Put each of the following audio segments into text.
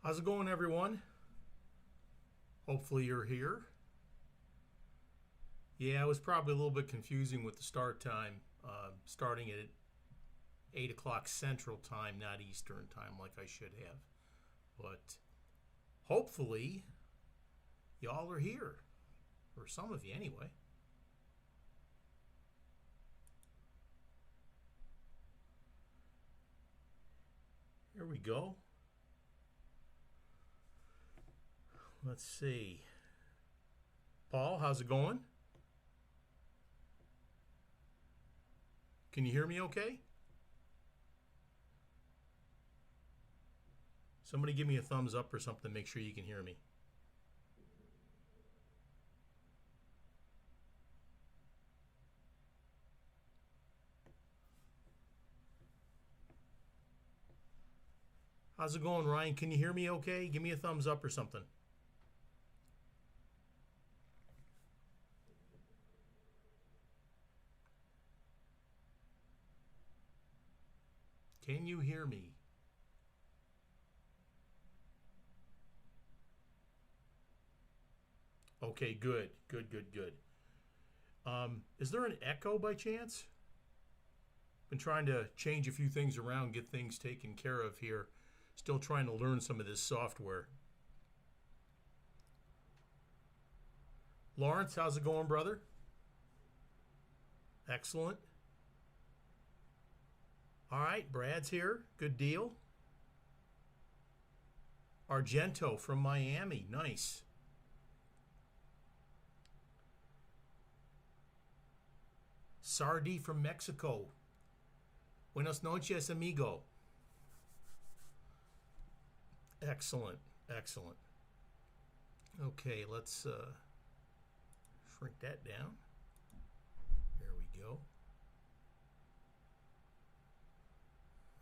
How's it going, everyone? Hopefully you're here. Yeah, it was probably a little bit confusing with the start time, starting at 8 o'clock Central Time, not Eastern Time like I should have. But hopefully y'all are here, or some of you anyway. Here we go. Let's see. Paul, how's it going? Can you hear me okay? Somebody give me a thumbs up or something. Make sure you can hear me. How's it going, Ryan? Can you hear me okay? Give me a thumbs up or something. Can you hear me? Okay, good. Is there an echo by chance? Been trying to change a few things around, get things taken care of here. Still trying to learn some of this software. Lawrence, how's it going, brother? Excellent. All right, Brad's here. Good deal. Argento from Miami. Nice. Sardi from Mexico. Buenas noches, amigo. Excellent. Okay, let's shrink that down. There we go.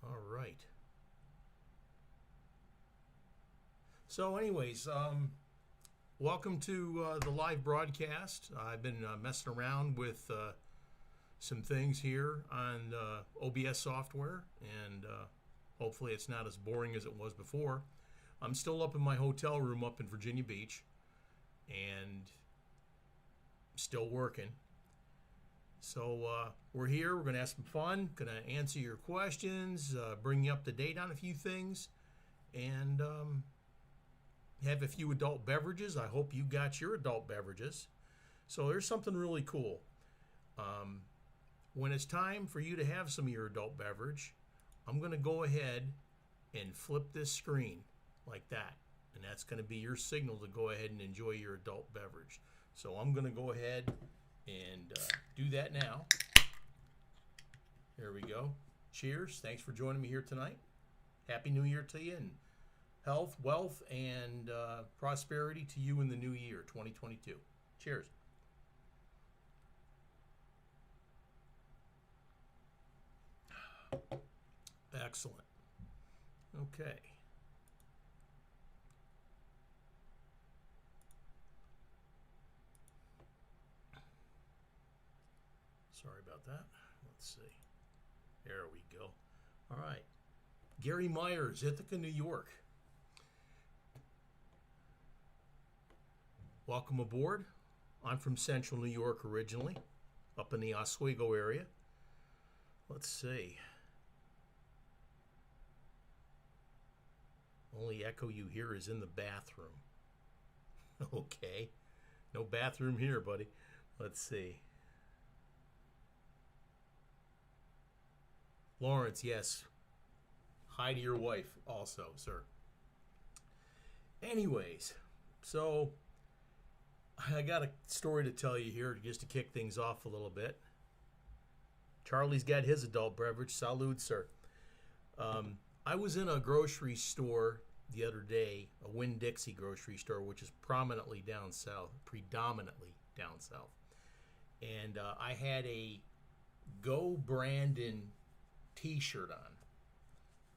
All right. So anyways, welcome to the live broadcast. I've been messing around with some things here on OBS software, and hopefully it's not as boring as it was before. I'm still up in my hotel room up in Virginia Beach and still working. So we're here. We're going to have some fun. Going to answer your questions, bring you up to date on a few things, and have a few adult beverages. I hope you got your adult beverages. So there's something really cool. When it's time for you to have some of your adult beverage, I'm going to go ahead and flip this screen like that. And that's going to be your signal to go ahead and enjoy your adult beverage. So I'm going to go ahead and do that now. There we go. Cheers. Thanks for joining me here tonight. Happy New Year to you, and health, wealth, and prosperity to you in the new year, 2022. Cheers. Excellent. Okay. Sorry about that. Let's see. There we go. All right. Gary Myers, Ithaca, New York. Welcome aboard. I'm from Central New York originally, up in the Oswego area. Let's see. Only echo you hear is in the bathroom. Okay. No bathroom here, buddy. Let's see. Lawrence, yes. Hi to your wife also, sir. Anyways, so I got a story to tell you here just to kick things off a little bit. Charlie's got his adult beverage. Salud, sir. I was in a grocery store the other day, a Winn-Dixie grocery store, which is predominantly down south. And I had a Go Brandon T-shirt on,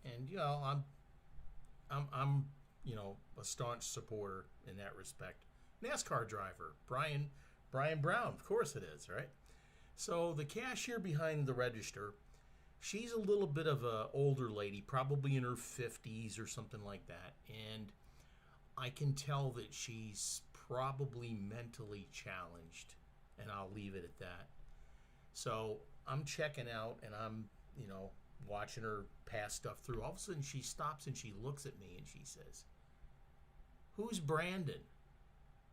and you know I'm a staunch supporter in that respect. NASCAR driver Brian Brown, of course it is, right? So the cashier behind the register, she's a little bit of a older lady, probably in her 50s or something like that. And I can tell that she's probably mentally challenged, and I'll leave it at that. So I'm checking out, and I'm, watching her pass stuff through. All of a sudden, she stops and she looks at me and she says, "Who's Brandon?"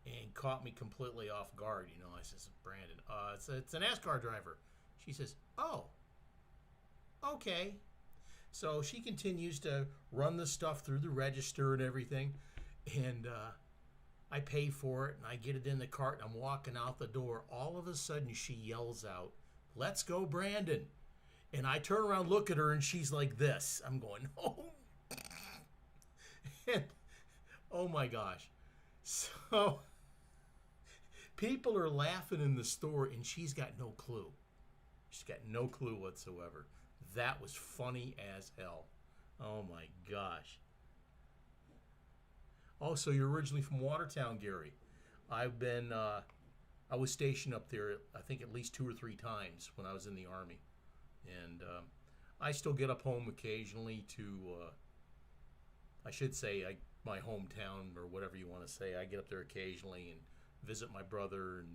And caught me completely off guard. I says, "Brandon, it's a NASCAR driver." She says, "Oh, okay." So she continues to run the stuff through the register and everything. And I pay for it, and I get it in the cart, and I'm walking out the door. All of a sudden, she yells out, "Let's go, Brandon." And I turn around, look at her, and she's like this. I'm going, oh. And, oh, my gosh. So people are laughing in the store, and she's got no clue. She's got no clue whatsoever. That was funny as hell. Oh, my gosh. Oh, so you're originally from Watertown, Gary. I was stationed up there, I think at least 2 or 3 times when I was in the Army. And I still get up home occasionally to, I should say, my hometown, or whatever you want to say. I get up there occasionally and visit my brother and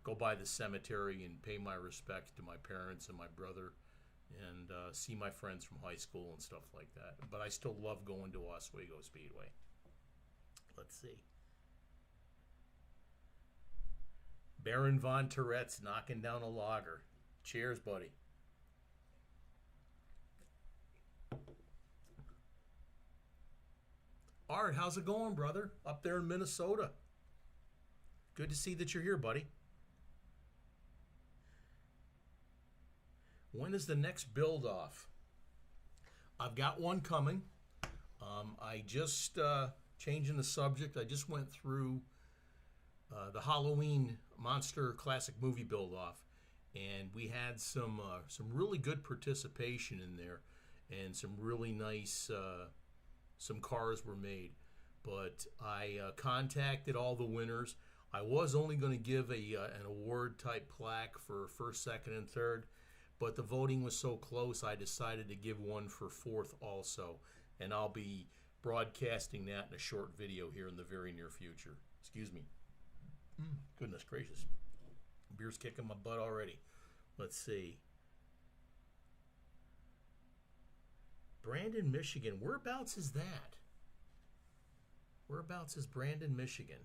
go by the cemetery and pay my respects to my parents and my brother, and see my friends from high school and stuff like that. But I still love going to Oswego Speedway. Let's see. Baron Von Tourette's knocking down a lager. Cheers, buddy. Art, how's it going, brother? Up there in Minnesota. Good to see that you're here, buddy. When is the next build off? I've got one coming. I just, changing the subject, I just went through the Halloween Monster Classic Movie build off, and we had some really good participation in there, and some really nice, some cars were made. But I contacted all the winners. I was only going to give an award type plaque for first, second, and third, but the voting was so close, I decided to give one for fourth also, and I'll be broadcasting that in a short video here in the very near future. Excuse me. Goodness gracious. Beer's kicking my butt already. Let's see. Brandon, Michigan. Whereabouts is that? Whereabouts is Brandon, Michigan?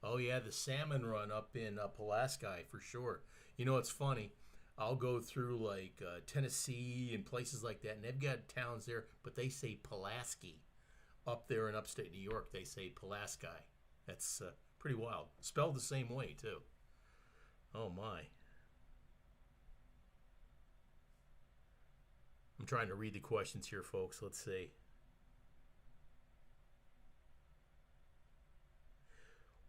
Oh, yeah, the salmon run up in Pulaski for sure. It's funny. I'll go through like Tennessee and places like that, and they've got towns there, but they say Pulaski. Up there in upstate New York, they say Pulaski. That's pretty wild. Spelled the same way, too. Oh, my. I'm trying to read the questions here, folks. Let's see.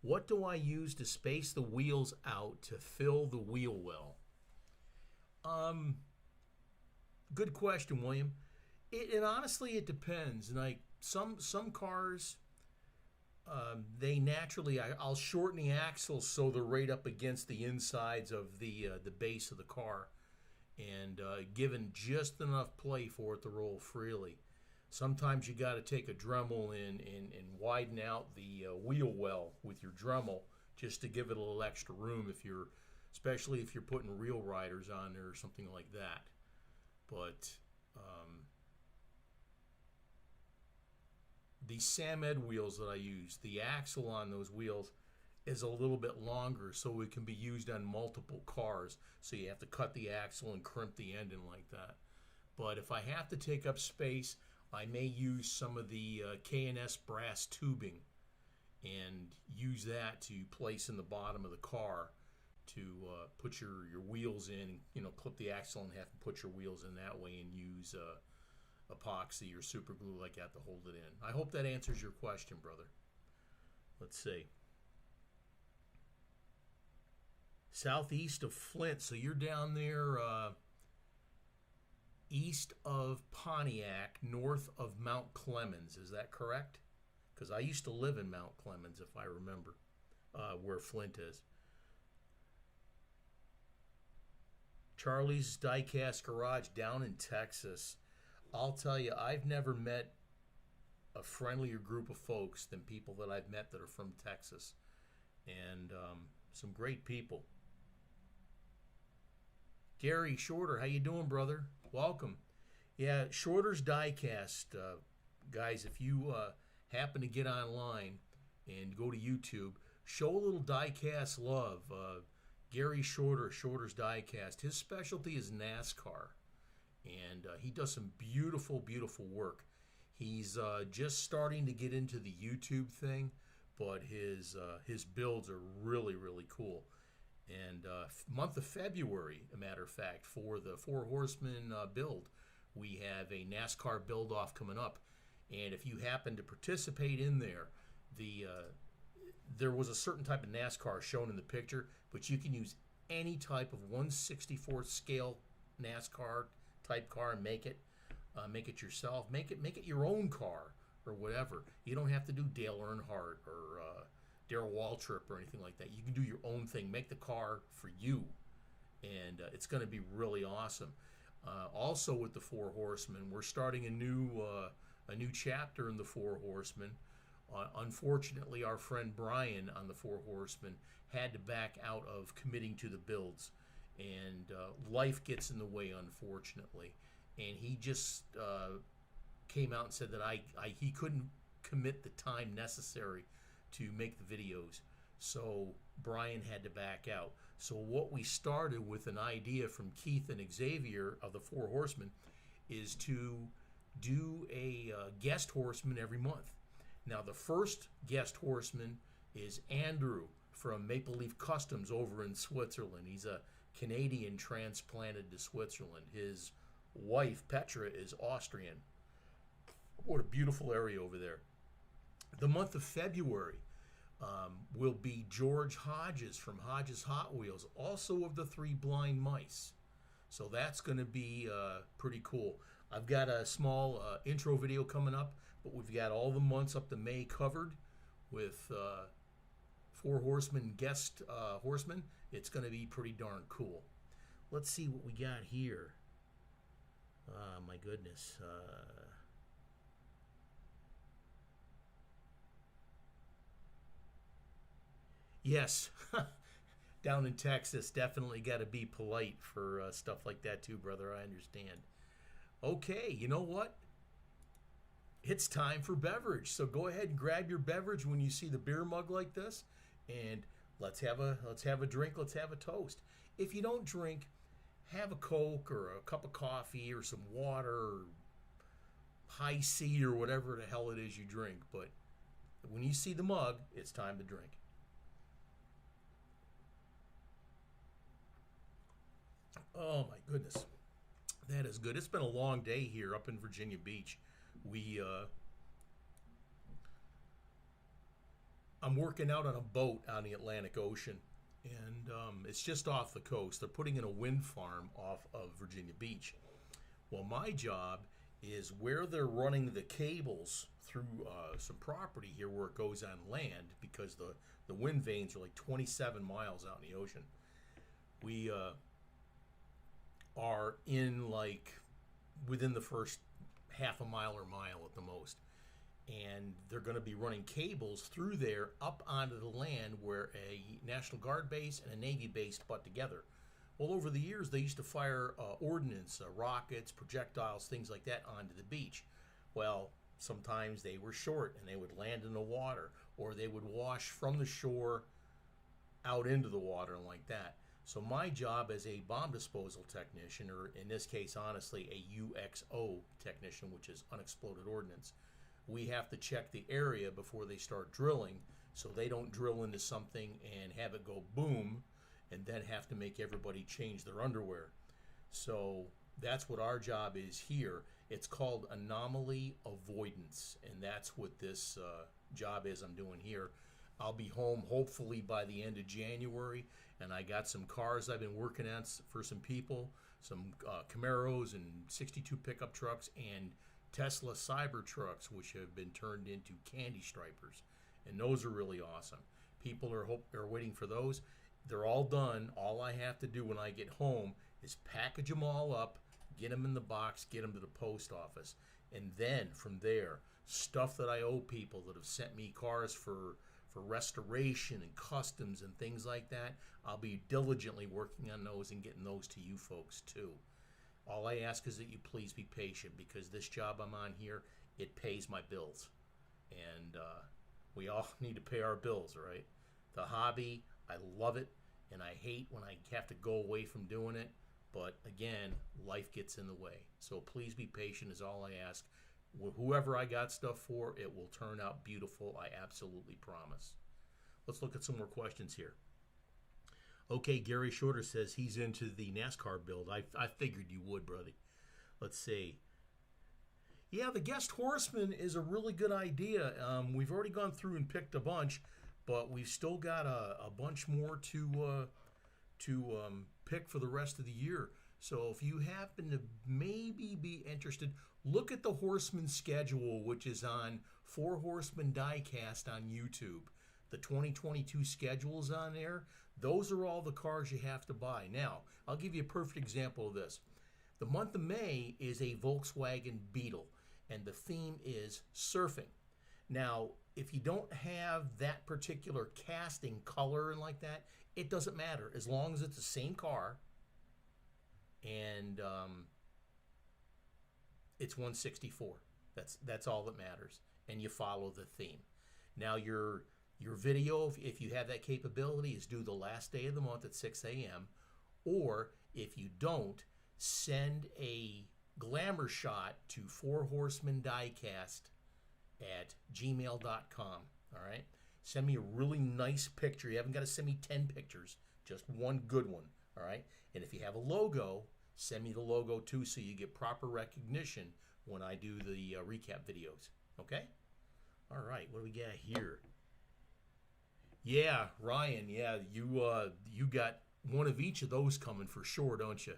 What do I use to space the wheels out to fill the wheel well? Good question, William. And honestly, it depends. Like some cars, they naturally, I'll shorten the axles so they're right up against the insides of the base of the car, and given just enough play for it to roll freely. Sometimes you got to take a Dremel and widen out the wheel well with your Dremel just to give it a little extra room, especially if you're putting real riders on there or something like that. But these Sam Ed wheels that I use, the axle on those wheels is a little bit longer, so it can be used on multiple cars. So you have to cut the axle and crimp the engine like that. But if I have to take up space, I may use some of the K&S brass tubing and use that to place in the bottom of the car to put your wheels in, clip the axle in half and put your wheels in that way, and use epoxy or super glue like that to hold it in. I hope that answers your question, brother. Let's see. Southeast of Flint, so you're down there east of Pontiac, north of Mount Clemens. Is that correct? Because I used to live in Mount Clemens, if I remember, where Flint is. Charlie's Diecast Garage down in Texas. I'll tell you, I've never met a friendlier group of folks than people that I've met that are from Texas. And some great people. Gary Shorter, how you doing, brother? Welcome. Yeah, Shorter's Diecast. Guys, if you happen to get online and go to YouTube, show a little diecast love. Gary Shorter, Shorter's Diecast. His specialty is NASCAR, and he does some beautiful, beautiful work. He's just starting to get into the YouTube thing, but his builds are really, really cool. And month of February, a matter of fact, for the Four Horsemen build, we have a NASCAR build-off coming up. And if you happen to participate in there, there was a certain type of NASCAR shown in the picture, but you can use any type of 1/64th scale NASCAR type car and make it yourself. Make it your own car or whatever. You don't have to do Dale Earnhardt or Darrell Waltrip or anything like that. You can do your own thing. Make the car for you, and it's going to be really awesome. Also, with the Four Horsemen, we're starting a new chapter in the Four Horsemen. Unfortunately, our friend Brian on the Four Horsemen had to back out of committing to the builds, and life gets in the way, unfortunately. And he just came out and said that he couldn't commit the time necessary to make the videos, so Brian had to back out. So what we started with, an idea from Keith and Xavier of the Four Horsemen, is to do a guest horseman every month. Now, the first guest horseman is Andrew from Maple Leaf Customs over in Switzerland. He's a Canadian transplanted to Switzerland. His wife, Petra, is Austrian. What a beautiful area over there. The month of February will be George Hodges from Hodges Hot Wheels, also of the Three Blind Mice. So that's going to be pretty cool. I've got a small intro video coming up, but we've got all the months up to May covered with Four Horsemen guest horsemen. It's going to be pretty darn cool. Let's see what we got here. My goodness. Yes, down in Texas, definitely got to be polite for stuff like that too, brother. I understand. Okay, you know what? It's time for beverage. So go ahead and grab your beverage when you see the beer mug like this, and let's have a drink. Let's have a toast. If you don't drink, have a Coke or a cup of coffee or some water or high C or whatever the hell it is you drink. But when you see the mug, it's time to drink. Oh my goodness, that is good. It's been a long day here up in Virginia Beach. I'm working out on a boat on the Atlantic Ocean, and it's just off the coast. They're putting in a wind farm off of Virginia Beach. Well, my job is where they're running the cables through some property here where it goes on land, because the wind vanes are like 27 miles out in the ocean. We are in like within the first half a mile or mile at the most, and they're going to be running cables through there up onto the land where a National Guard base and a Navy base butt together. Well, over the years they used to fire ordnance, rockets, projectiles, things like that onto the beach. Well, sometimes they were short and they would land in the water, or they would wash from the shore out into the water and like that. So my job as a bomb disposal technician, or in this case, honestly, a UXO technician, which is unexploded ordnance, we have to check the area before they start drilling, so they don't drill into something and have it go boom and then have to make everybody change their underwear. So that's what our job is here. It's called anomaly avoidance, and that's what this job is I'm doing here. I'll be home hopefully by the end of January, and I got some cars I've been working on for some people, some Camaros and 62 pickup trucks and Tesla Cybertrucks, which have been turned into candy stripers, and those are really awesome. People are waiting for those. They're all done. All I have to do when I get home is package them all up, get them in the box, get them to the post office. And then from there, stuff that I owe people that have sent me cars for restoration and customs and things like that, I'll be diligently working on those and getting those to you folks too. All I ask is that you please be patient, because this job I'm on here, it pays my bills. And we all need to pay our bills, right? The hobby, I love it, and I hate when I have to go away from doing it. But again, life gets in the way. So please be patient is all I ask. Whoever I got stuff for, it will turn out beautiful. I absolutely promise. Let's look at some more questions here. Okay, Gary Shorter says he's into the NASCAR build. I figured you would, brother. Let's see. Yeah, the guest horseman is a really good idea. We've already gone through and picked a bunch, but we've still got a bunch more to pick for the rest of the year. So if you happen to maybe be interested, look at the Horseman schedule, which is on 4 Horsemen Diecast on YouTube. The 2022 schedule is on there. Those are all the cars you have to buy. Now, I'll give you a perfect example of this. The month of May is a Volkswagen Beetle, and the theme is surfing. Now, if you don't have that particular casting color and like that, it doesn't matter as long as it's the same car and it's 164. That's all that matters, and you follow the theme. Now your video, if you have that capability, is due the last day of the month at 6 a.m. Or if you don't, send a glamour shot to 4 Horsemen Diecast at gmail.com. All right, send me a really nice picture. You haven't got to send me 10 pictures, just one good one. All right, and if you have a logo, send me the logo too, so you get proper recognition when I do the recap videos. Okay. All right, what do we got here? Yeah, Ryan. Yeah, you got one of each of those coming for sure, don't you?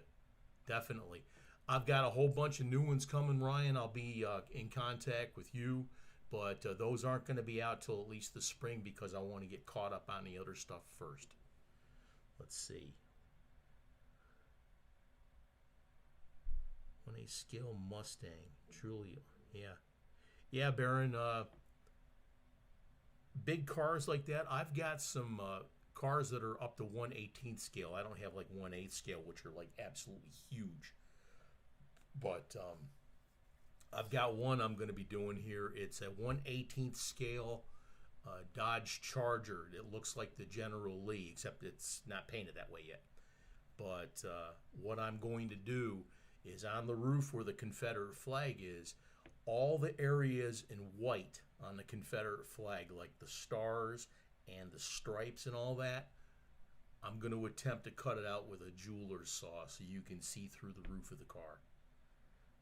Definitely. I've got a whole bunch of new ones coming, Ryan. I'll be in contact with you, but those aren't going to be out till at least the spring, because I want to get caught up on the other stuff first. Let's see. On a scale Mustang, truly, yeah. Yeah, Baron, big cars like that. I've got some cars that are up to 1/18 scale. I don't have like 1/8 scale, which are like absolutely huge. But I've got one I'm going to be doing here. It's a 1/18 scale Dodge Charger. It looks like the General Lee, except it's not painted that way yet. But what I'm going to do is on the roof where the Confederate flag is, all the areas in white on the Confederate flag, like the stars and the stripes and all that, I'm going to attempt to cut it out with a jeweler's saw so you can see through the roof of the car.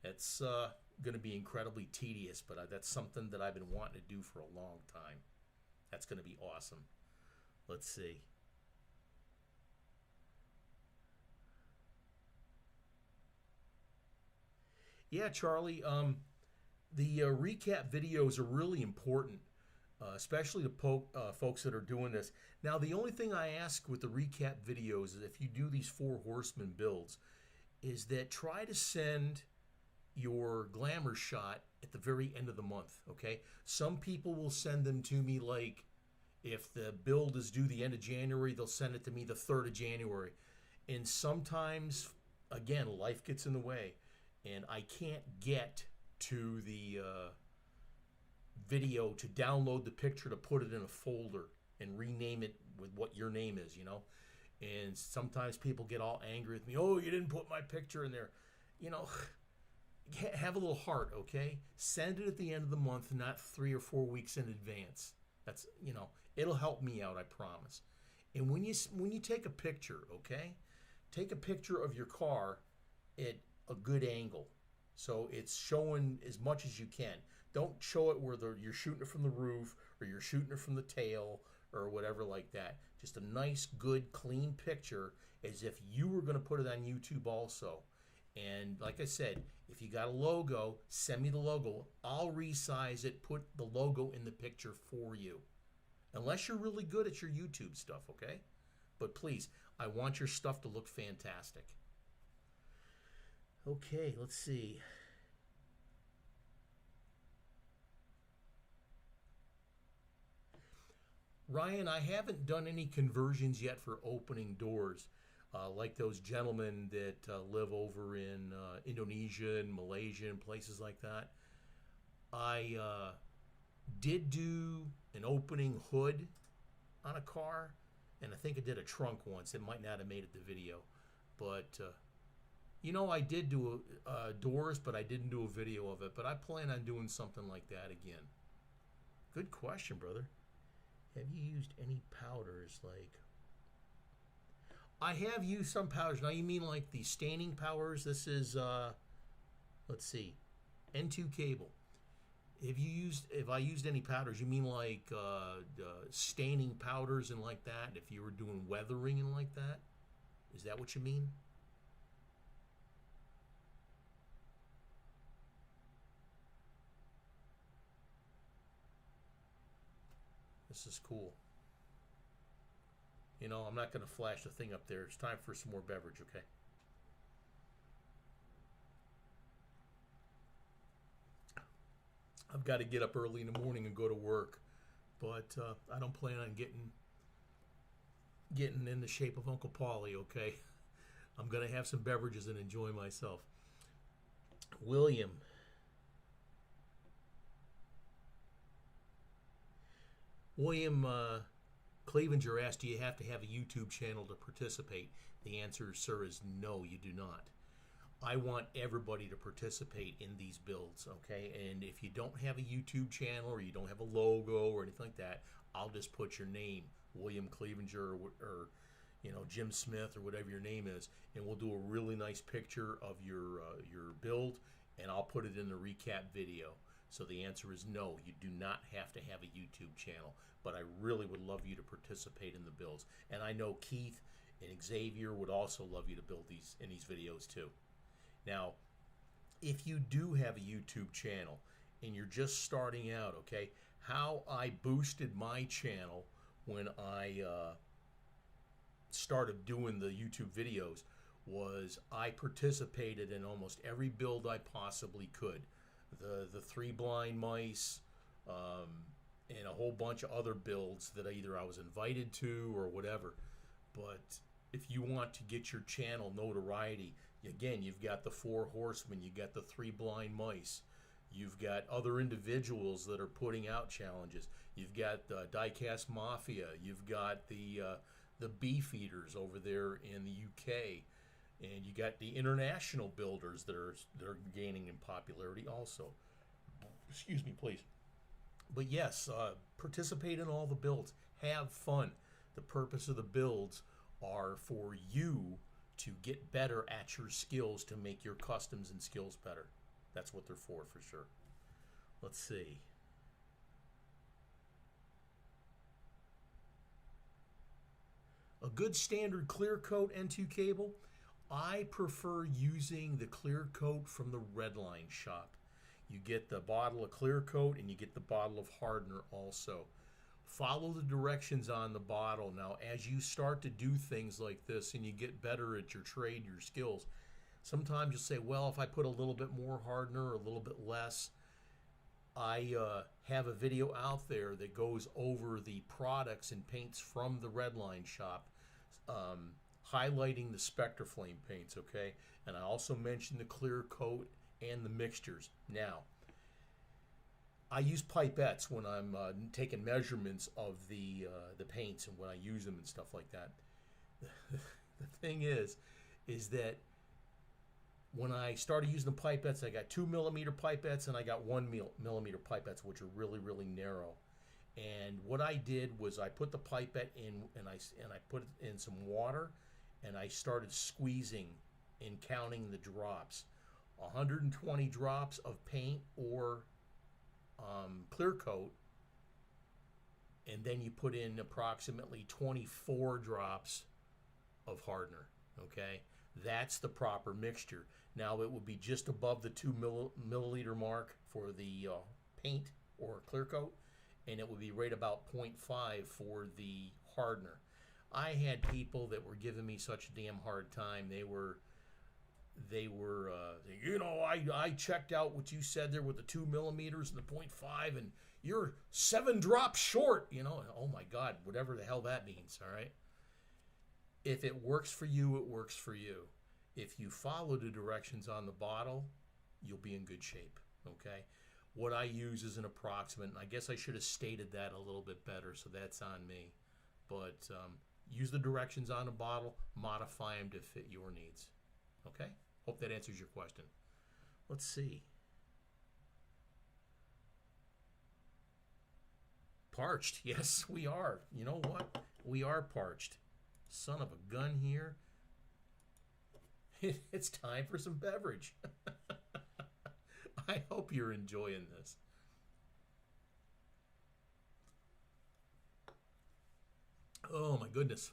It's going to be incredibly tedious, but that's something that I've been wanting to do for a long time. That's going to be awesome. Let's see. Yeah, Charlie, the recap videos are really important, especially to folks that are doing this. Now, the only thing I ask with the recap videos is if you do these 4 Horsemen builds, is that try to send your glamour shot at the very end of the month, okay? Some people will send them to me like if the build is due the end of January, they'll send it to me the 3rd of January. And sometimes, again, life gets in the way, and I can't get to the video to download the picture to put it in a folder and rename it with what your name is, you know? And sometimes people get all angry with me. Oh, you didn't put my picture in there. You know, have a little heart, okay? Send it at the end of the month, not 3 or 4 weeks in advance. That's, you know, it'll help me out, I promise. And when you take a picture, okay? Take a picture of your car at a good angle, so it's showing as much as you can. Don't show it where you're shooting it from the roof or you're shooting it from the tail or whatever like that. Just a nice, good, clean picture as if you were going to put it on YouTube also. And like I said, if you got a logo, send me the logo. I'll resize it, put the logo in the picture for you. Unless you're really good at your YouTube stuff, okay? But please, I want your stuff to look fantastic. Okay, let's see. Ryan, I haven't done any conversions yet for opening doors, like those gentlemen that live over in Indonesia and Malaysia and places like that. I did do an opening hood on a car, and I think I did a trunk once. It might not have made it the video, but I did do doors, but I didn't do a video of it. But I plan on doing something like that again. Good question, brother. Have you used any powders like? I have used some powders. Now you mean like the staining powders? This is let's see, N2 cable. If I used any powders, you mean like staining powders and like that? If you were doing weathering and like that, is that what you mean? This is cool. I'm not going to flash the thing up there. It's time for some more beverage, okay? I've got to get up early in the morning and go to work, but I don't plan on getting in the shape of Uncle Paulie, okay? I'm going to have some beverages and enjoy myself. William. William Clevenger asked, do you have to have a YouTube channel to participate? The answer, sir, is no, you do not. I want everybody to participate in these builds, okay? And if you don't have a YouTube channel or you don't have a logo or anything like that, I'll just put your name, William Clevenger or Jim Smith or whatever your name is, and we'll do a really nice picture of your build, and I'll put it in the recap video. So the answer is no, you do not have to have a YouTube channel, but I really would love you to participate in the builds. And I know Keith and Xavier would also love you to build these in these videos too. Now, if you do have a YouTube channel and you're just starting out, okay, how I boosted my channel when I started doing the YouTube videos was I participated in almost every build I possibly could. The three blind mice, and a whole bunch of other builds that either I was invited to or whatever. But if you want to get your channel notoriety, again, you've got the Four Horsemen, you got the Three Blind Mice, you've got other individuals that are putting out challenges. You've got the Diecast Mafia, you've got the Beefeaters over there in the UK. And you got the international builders that are gaining in popularity also. Excuse me, please. But yes, participate in all the builds. Have fun. The purpose of the builds are for you to get better at your skills to make your customs and skills better. That's what they're for sure. Let's see. A good standard clear coat N2 cable. I prefer using the clear coat from the Redline shop. You get the bottle of clear coat and you get the bottle of hardener also. Follow the directions on the bottle. Now, as you start to do things like this and you get better at your trade, your skills, sometimes you'll say, well, if I put a little bit more hardener or a little bit less. I have a video out there that goes over the products and paints from the Redline shop, highlighting the Spectraflame paints, okay? And I also mentioned the clear coat and the mixtures. Now, I use pipettes when I'm taking measurements of the paints and when I use them and stuff like that. The thing is that when I started using the pipettes, I got 2mm pipettes and I got 1mm pipettes, which are really, really narrow. And what I did was I put the pipette in and I put it in some water and I started squeezing and counting the drops. 120 drops of paint or clear coat, and then you put in approximately 24 drops of hardener, okay? That's the proper mixture. Now it would be just above the 2 milliliter mark for the paint or clear coat, and it would be right about 0.5 for the hardener. I had people that were giving me such a damn hard time. They were they were, I checked out what you said there with the 2 millimeters and the .5, and you're 7 drops short. Oh my God, whatever the hell that means. All right. If it works for you, it works for you. If you follow the directions on the bottle, you'll be in good shape. Okay. What I use is an approximate, and I guess I should have stated that a little bit better, so that's on me. But use the directions on the bottle, modify them to fit your needs. Okay? Hope that answers your question. Let's see. Parched. Yes, we are. You know what? We are parched. Son of a gun here. It's time for some beverage. I hope you're enjoying this. Oh my goodness.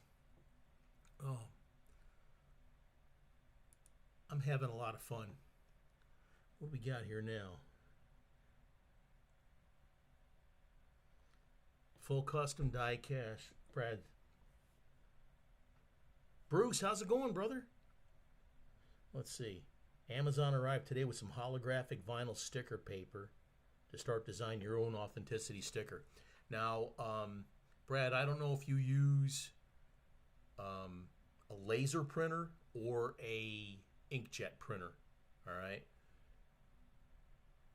Oh. I'm having a lot of fun. What do we got here now? Full custom die cast. Brad. Bruce, how's it going, brother? Let's see. Amazon arrived today with some holographic vinyl sticker paper to start designing your own authenticity sticker. Now, Brad, I don't know if you use a laser printer or a inkjet printer. All right.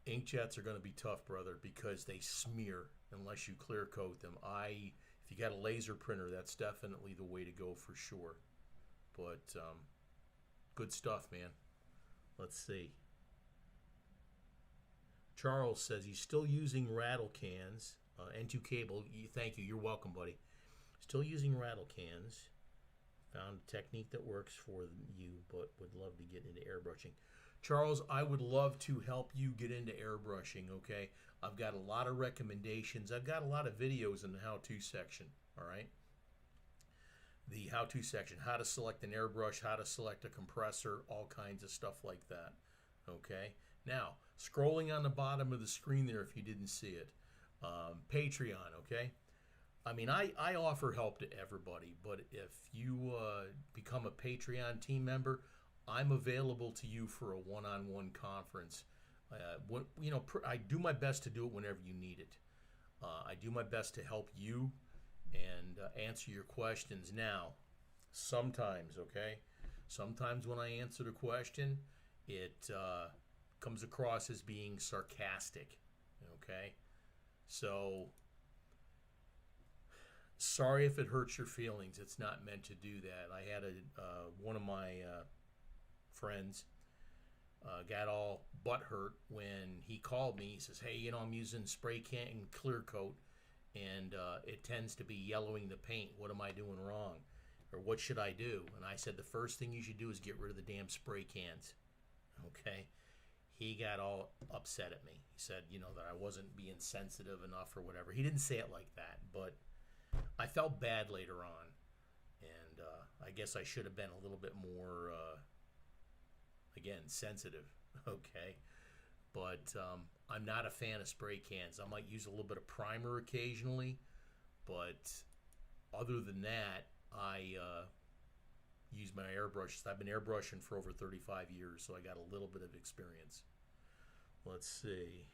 Inkjets are going to be tough, brother, because they smear unless you clear coat them. If you got a laser printer, that's definitely the way to go for sure. But good stuff, man. Let's see. Charles says he's still using rattle cans. N2 cable. Thank you. You're welcome, buddy. Still using rattle cans. Found a technique that works for you, but would love to get into airbrushing. Charles, I would love to help you get into airbrushing, okay? I've got a lot of recommendations. I've got a lot of videos in the how-to section, all right? The how-to section, how to select an airbrush, how to select a compressor, all kinds of stuff like that, okay? Now, scrolling on the bottom of the screen there if you didn't see it, Patreon, okay? I mean, I offer help to everybody, but if you become a Patreon team member, I'm available to you for a one-on-one conference. I do my best to do it whenever you need it. I do my best to help you and answer your questions. Now, sometimes, okay? Sometimes when I answer the question, it comes across as being sarcastic, okay? So, sorry if it hurts your feelings. It's not meant to do that. I had one of my friends got all butthurt when he called me. He says, hey, I'm using spray can and clear coat, and it tends to be yellowing the paint. What am I doing wrong? Or what should I do? And I said, the first thing you should do is get rid of the damn spray cans. Okay? He got all upset at me. He said, that I wasn't being sensitive enough or whatever. He didn't say it like that, but I felt bad later on. And I guess I should have been a little bit more, again, sensitive. Okay? But I'm not a fan of spray cans. I might use a little bit of primer occasionally, but other than that, I use my airbrushes. I've been airbrushing for over 35 years, so I got a little bit of experience. Let's see.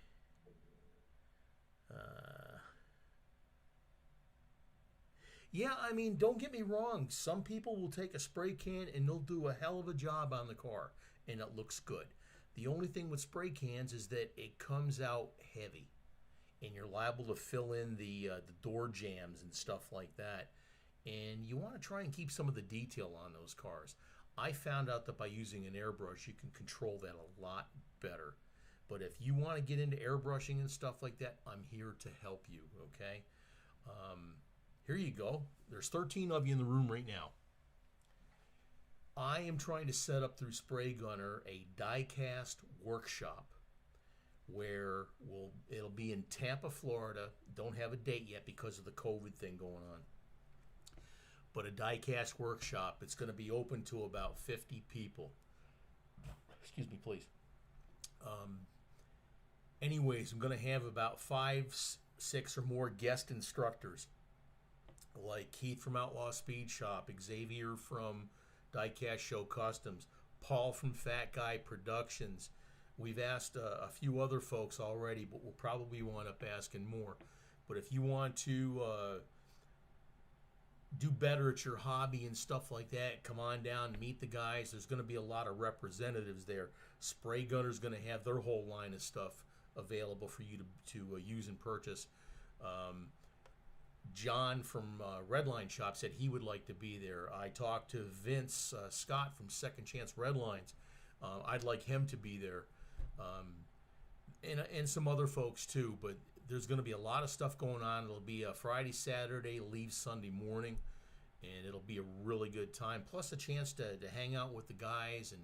Yeah, I mean, don't get me wrong. Some people will take a spray can and they'll do a hell of a job on the car, and it looks good. The only thing with spray cans is that it comes out heavy, and you're liable to fill in the door jams and stuff like that. And you want to try and keep some of the detail on those cars. I found out that by using an airbrush, you can control that a lot better. But if you want to get into airbrushing and stuff like that, I'm here to help you, okay? Here you go. There's 13 of you in the room right now. I am trying to set up through Spray Gunner a Diecast workshop where it'll be in Tampa, Florida. Don't have a date yet because of the COVID thing going on. But a Diecast workshop. It's going to be open to about 50 people. Excuse me, please. Anyways, I'm going to have about 5, 6 or more guest instructors, like Keith from Outlaw Speed Shop, Xavier from Diecast Show Customs, Paul from Fat Guy Productions. We've asked a few other folks already, but we'll probably wind up asking more. But if you want to do better at your hobby and stuff like that, come on down, meet the guys. There's going to be a lot of representatives there. Spray Gunner's going to have their whole line of stuff available for you to use and purchase. John from Redline Shop said he would like to be there. I talked to Vince Scott from Second Chance Redlines. I'd like him to be there. And some other folks too, but there's going to be a lot of stuff going on. It'll be a Friday, Saturday, leave Sunday morning, and it'll be a really good time. Plus a chance to hang out with the guys and,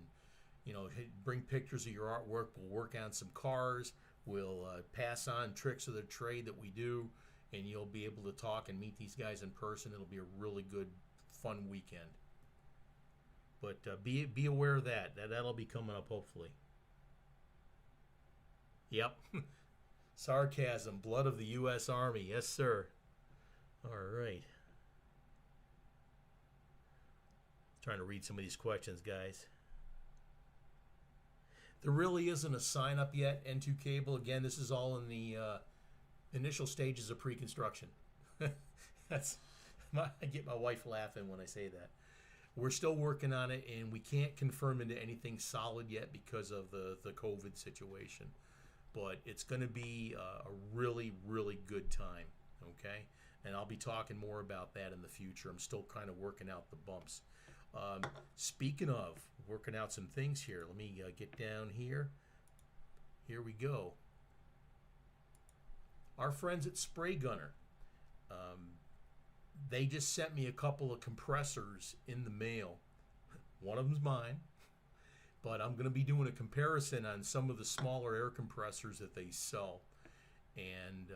you know, bring pictures of your artwork. We'll work on some cars. We'll pass on tricks of the trade that we do, and you'll be able to talk and meet these guys in person. It'll be a really good, fun weekend. But be aware of that. That'll be coming up hopefully. Yep. Sarcasm, blood of the U.S. Army. Yes, sir. All right. Trying to read some of these questions, guys. There really isn't a sign up yet, N2 Cable. Again, this is all in the initial stages of pre-construction. I get my wife laughing when I say that. We're still working on it, and we can't confirm into anything solid yet because of the COVID situation. But it's going to be a really, really good time, okay? And I'll be talking more about that in the future. I'm still kind of working out the bumps. Speaking of working out some things here, let me get down here. Here we go. Our friends at Spray Gunner, they just sent me a couple of compressors in the mail. One of them's mine. But I'm going to be doing a comparison on some of the smaller air compressors that they sell. And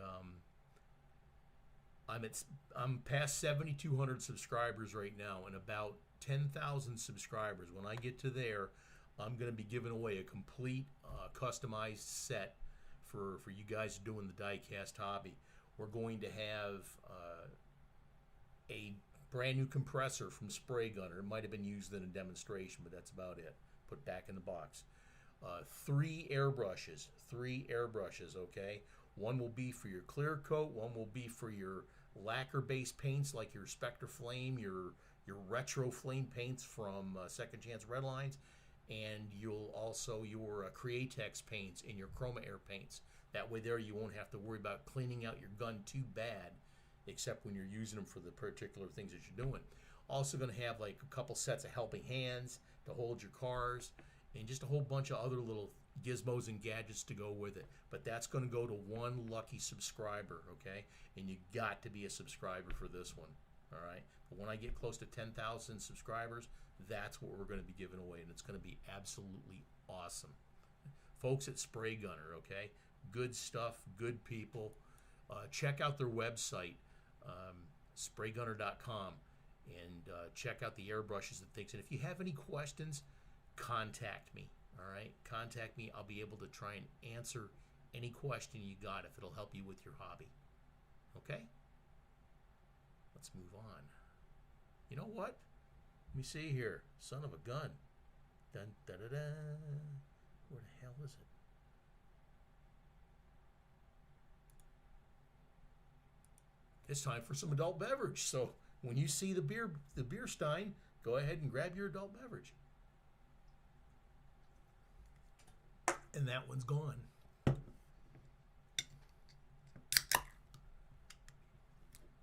I'm past 7,200 subscribers right now, and about 10,000 subscribers. When I get to there, I'm going to be giving away a complete customized set for you guys doing the diecast hobby. We're going to have a brand new compressor from Spray Gunner. It might have been used in a demonstration, but that's about it. Put back in the box. 3 airbrushes, okay? One will be for your clear coat, one will be for your lacquer-based paints like your Spectre Flame, your retro flame paints from Second Chance Redlines, and you'll also your Createx paints and your Chroma Air paints. That way there you won't have to worry about cleaning out your gun too bad, except when you're using them for the particular things that you're doing. Also going to have like a couple sets of helping hands to hold your cars, and just a whole bunch of other little gizmos and gadgets to go with it. But that's going to go to one lucky subscriber, okay? And you got to be a subscriber for this one, all right? But when I get close to 10,000 subscribers, that's what we're going to be giving away, and it's going to be absolutely awesome. Folks at Spray Gunner, okay? Good stuff, good people. Check out their website, spraygunner.com. And check out the airbrushes and things. And if you have any questions, contact me. All right? Contact me. I'll be able to try and answer any question you got if it'll help you with your hobby. Okay? Let's move on. You know what? Let me see here. Son of a gun. Dun, da, da, da. Where the hell is it? It's time for some adult beverage. So when you see the beer stein, go ahead and grab your adult beverage. And that one's gone.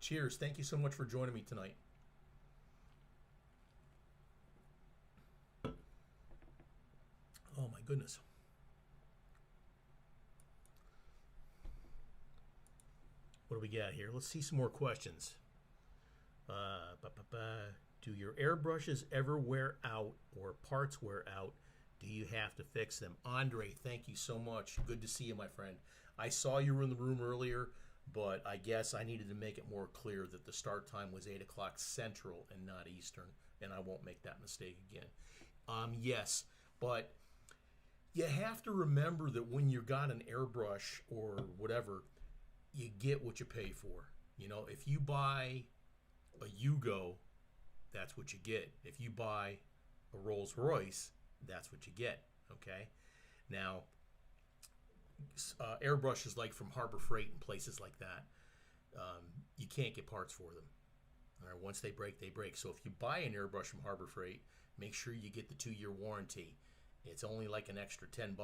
Cheers. Thank you so much for joining me tonight. Oh my goodness. What do we got here? Let's see some more questions. Do your airbrushes ever wear out or parts wear out? Do you have to fix them? Andre, thank you so much. Good to see you, my friend. I saw you were in the room earlier, but I guess I needed to make it more clear that the start time was 8 o'clock Central and not Eastern, and I won't make that mistake again. Yes, but you have to remember that when you got an airbrush or whatever, you get what you pay for. You know, if you buy a Yugo, that's what you get. If you buy a Rolls Royce, that's what you get. Okay. Now, airbrushes like from Harbor Freight and places like that, you can't get parts for them. All right, once they break, they break. So if you buy an airbrush from Harbor Freight, make sure you get the 2-year warranty. It's only like an extra $10,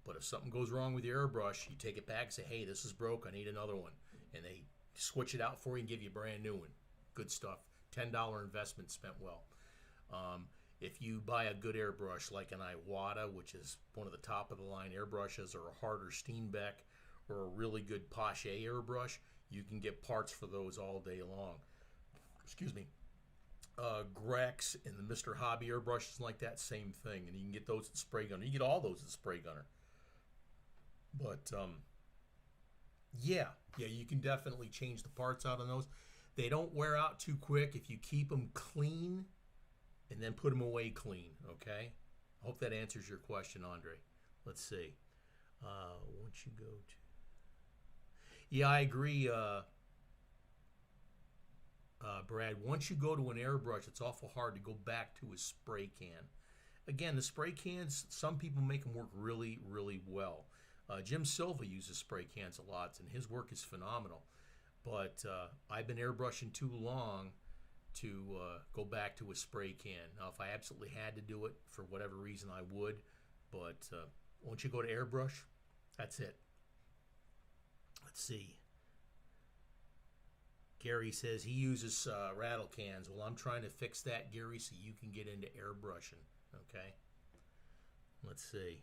but if something goes wrong with your airbrush, you take it back and say, hey, this is broke, I need another one. And they switch it out for you and give you a brand new one. Good stuff. $10 investment spent well. If you buy a good airbrush like an Iwata, which is one of the top of the line airbrushes, or a Harder Steenbeck, or a really good Pache airbrush, you can get parts for those all day long. Excuse me. Grex and the Mr. Hobby airbrushes like that, same thing. And you can get those at Spray Gunner. You get all those at Spray Gunner. But, yeah, you can definitely change the parts out on those. They don't wear out too quick if you keep them clean and then put them away clean, okay? I hope that answers your question, Andre. Let's see. Once you go to... Yeah, I agree, Brad. Once you go to an airbrush, it's awful hard to go back to a spray can. Again, the spray cans, some people make them work really, really well. Jim Silva uses spray cans a lot, and his work is phenomenal. But I've been airbrushing too long to go back to a spray can. Now, if I absolutely had to do it for whatever reason, I would. But once you go to airbrush, that's it. Let's see. Gary says he uses rattle cans. Well, I'm trying to fix that, Gary, so you can get into airbrushing. Okay? Let's see.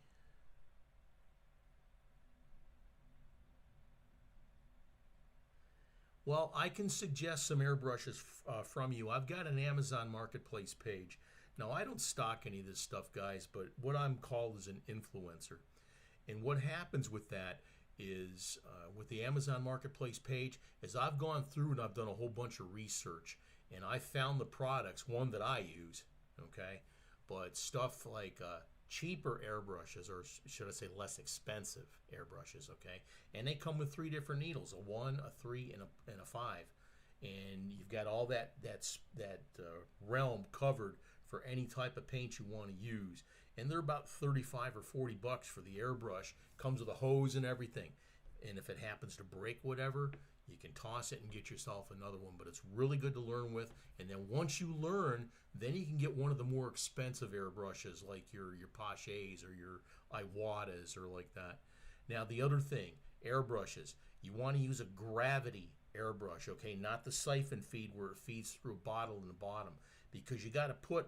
Well, I can suggest some airbrushes from you. I've got an Amazon Marketplace page. Now, I don't stock any of this stuff, guys, but what I'm called is an influencer. And what happens with that is, with the Amazon Marketplace page, is I've gone through and I've done a whole bunch of research. And I found the products, one that I use, okay? But stuff like cheaper airbrushes, or should I say less expensive airbrushes, okay? And they come with 3 different needles, a 1, a 3, and a 5. And you've got all that realm covered for any type of paint you want to use. And they're about $35 or $40 for the airbrush. Comes with a hose and everything. And if it happens to break whatever, you can toss it and get yourself another one. But it's really good to learn with. And then once you learn, then you can get one of the more expensive airbrushes, like your Paches or your Iwatas or like that. Now, the other thing, airbrushes, you want to use a gravity airbrush, okay? Not the siphon feed where it feeds through a bottle in the bottom, because you got to put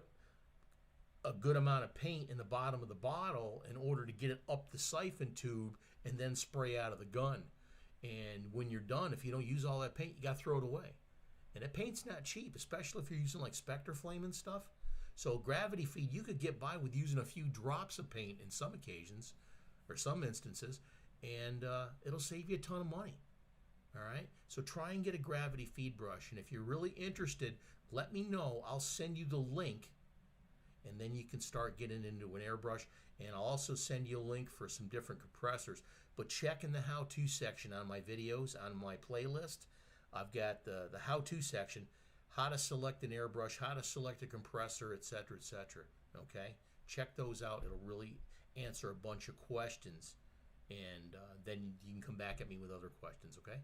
a good amount of paint in the bottom of the bottle in order to get it up the siphon tube and then spray out of the gun. And when you're done, if you don't use all that paint, you got to throw it away. And that paint's not cheap, especially if you're using like Spectre Flame and stuff. So gravity feed, you could get by with using a few drops of paint in some occasions, or some instances, and it'll save you a ton of money. All right? So try and get a gravity feed brush. And if you're really interested, let me know. I'll send you the link, and then you can start getting into an airbrush. And I'll also send you a link for some different compressors. But check in the how-to section on my videos, on my playlist. I've got the how-to section, how to select an airbrush, how to select a compressor, etc., etc. Okay? Check those out. It'll really answer a bunch of questions. And then you can come back at me with other questions, okay?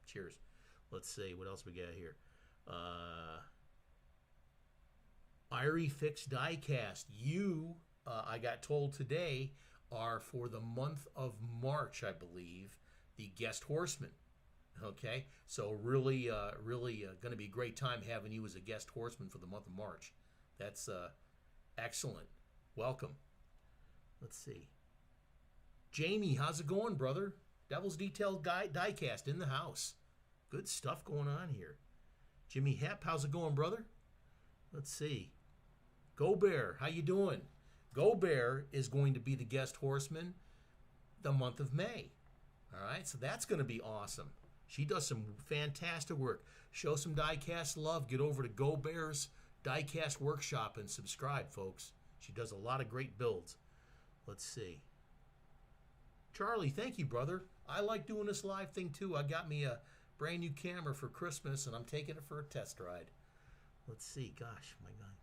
Cheers. Let's see, what else we got here? Irie Fix Diecast. You, I got told today, are for the month of March, I believe, the guest horseman. Okay, so really going to be a great time having you as a guest horseman for the month of March. That's excellent. Welcome. Let's see. Jamie, how's it going, brother? Devil's Detail Diecast in the house. Good stuff going on here. Jimmy Hepp, how's it going, brother? Let's see. Go Bear, how you doing? Go Bear is going to be the guest horseman the month of May. All right, so that's going to be awesome. She does some fantastic work. Show some diecast love. Get over to Go Bear's Diecast Workshop and subscribe, folks. She does a lot of great builds. Let's see. Charlie, thank you, brother. I like doing this live thing, too. I got me a brand new camera for Christmas, and I'm taking it for a test ride. Let's see. Gosh, my God.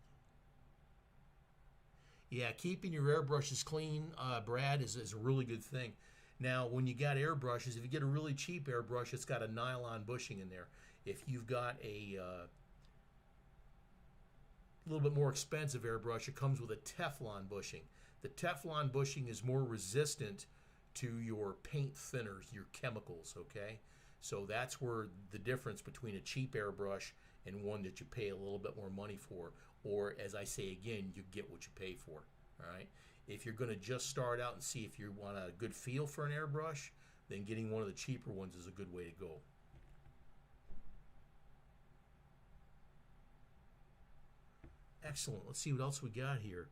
Yeah, keeping your airbrushes clean, Brad, is a really good thing. Now, when you got airbrushes, if you get a really cheap airbrush, it's got a nylon bushing in there. If you've got a little bit more expensive airbrush, it comes with a Teflon bushing. The Teflon bushing is more resistant to your paint thinners, your chemicals, okay? So that's where the difference between a cheap airbrush and one that you pay a little bit more money for, or as I say again, you get what you pay for, all right? If you're going to just start out and see if you want a good feel for an airbrush, then getting one of the cheaper ones is a good way to go. Excellent. Let's see what else we got here.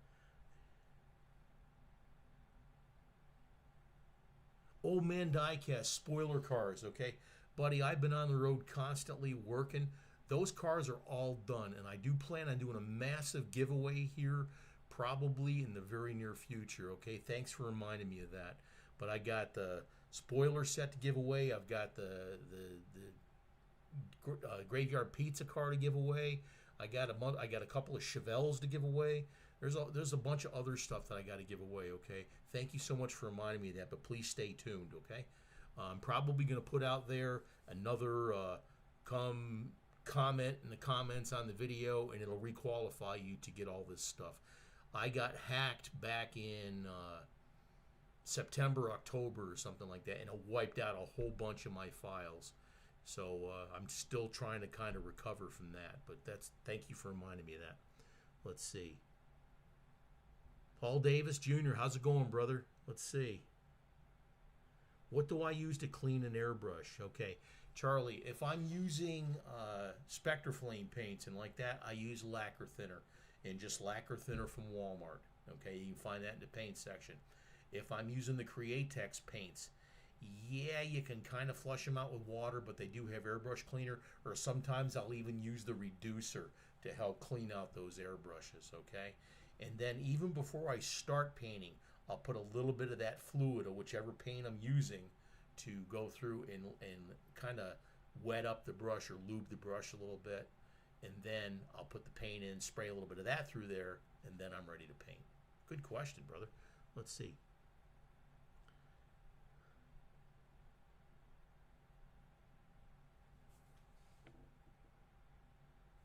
Old Man Diecast, spoiler cars, okay? Buddy, I've been on the road constantly working. Those cars are all done, and I do plan on doing a massive giveaway here probably in the very near future, okay? Thanks for reminding me of that. But I got the spoiler set to give away. I've got the graveyard pizza car to give away. I got a couple of Chevelles to give away. There's a bunch of other stuff that I got to give away, okay? Thank you so much for reminding me of that, but please stay tuned, okay? I'm probably going to put out there another comment in the comments on the video, and it'll requalify you to get all this stuff. I got hacked back in September, October, or something like that, and it wiped out a whole bunch of my files. So I'm still trying to kind of recover from that, but thank you for reminding me of that. Let's see. Paul Davis Jr., how's it going, brother? Let's see. What do I use to clean an airbrush? Okay, Charlie, if I'm using Spectraflame paints and like that, I use lacquer thinner, and just lacquer thinner from Walmart. Okay, you can find that in the paint section. If I'm using the Createx paints, yeah, you can kind of flush them out with water, but they do have airbrush cleaner, or sometimes I'll even use the reducer to help clean out those airbrushes, okay? And then even before I start painting, I'll put a little bit of that fluid or whichever paint I'm using to go through and kind of wet up the brush or lube the brush a little bit. And then I'll put the paint in, spray a little bit of that through there, and then I'm ready to paint. Good question, brother. Let's see.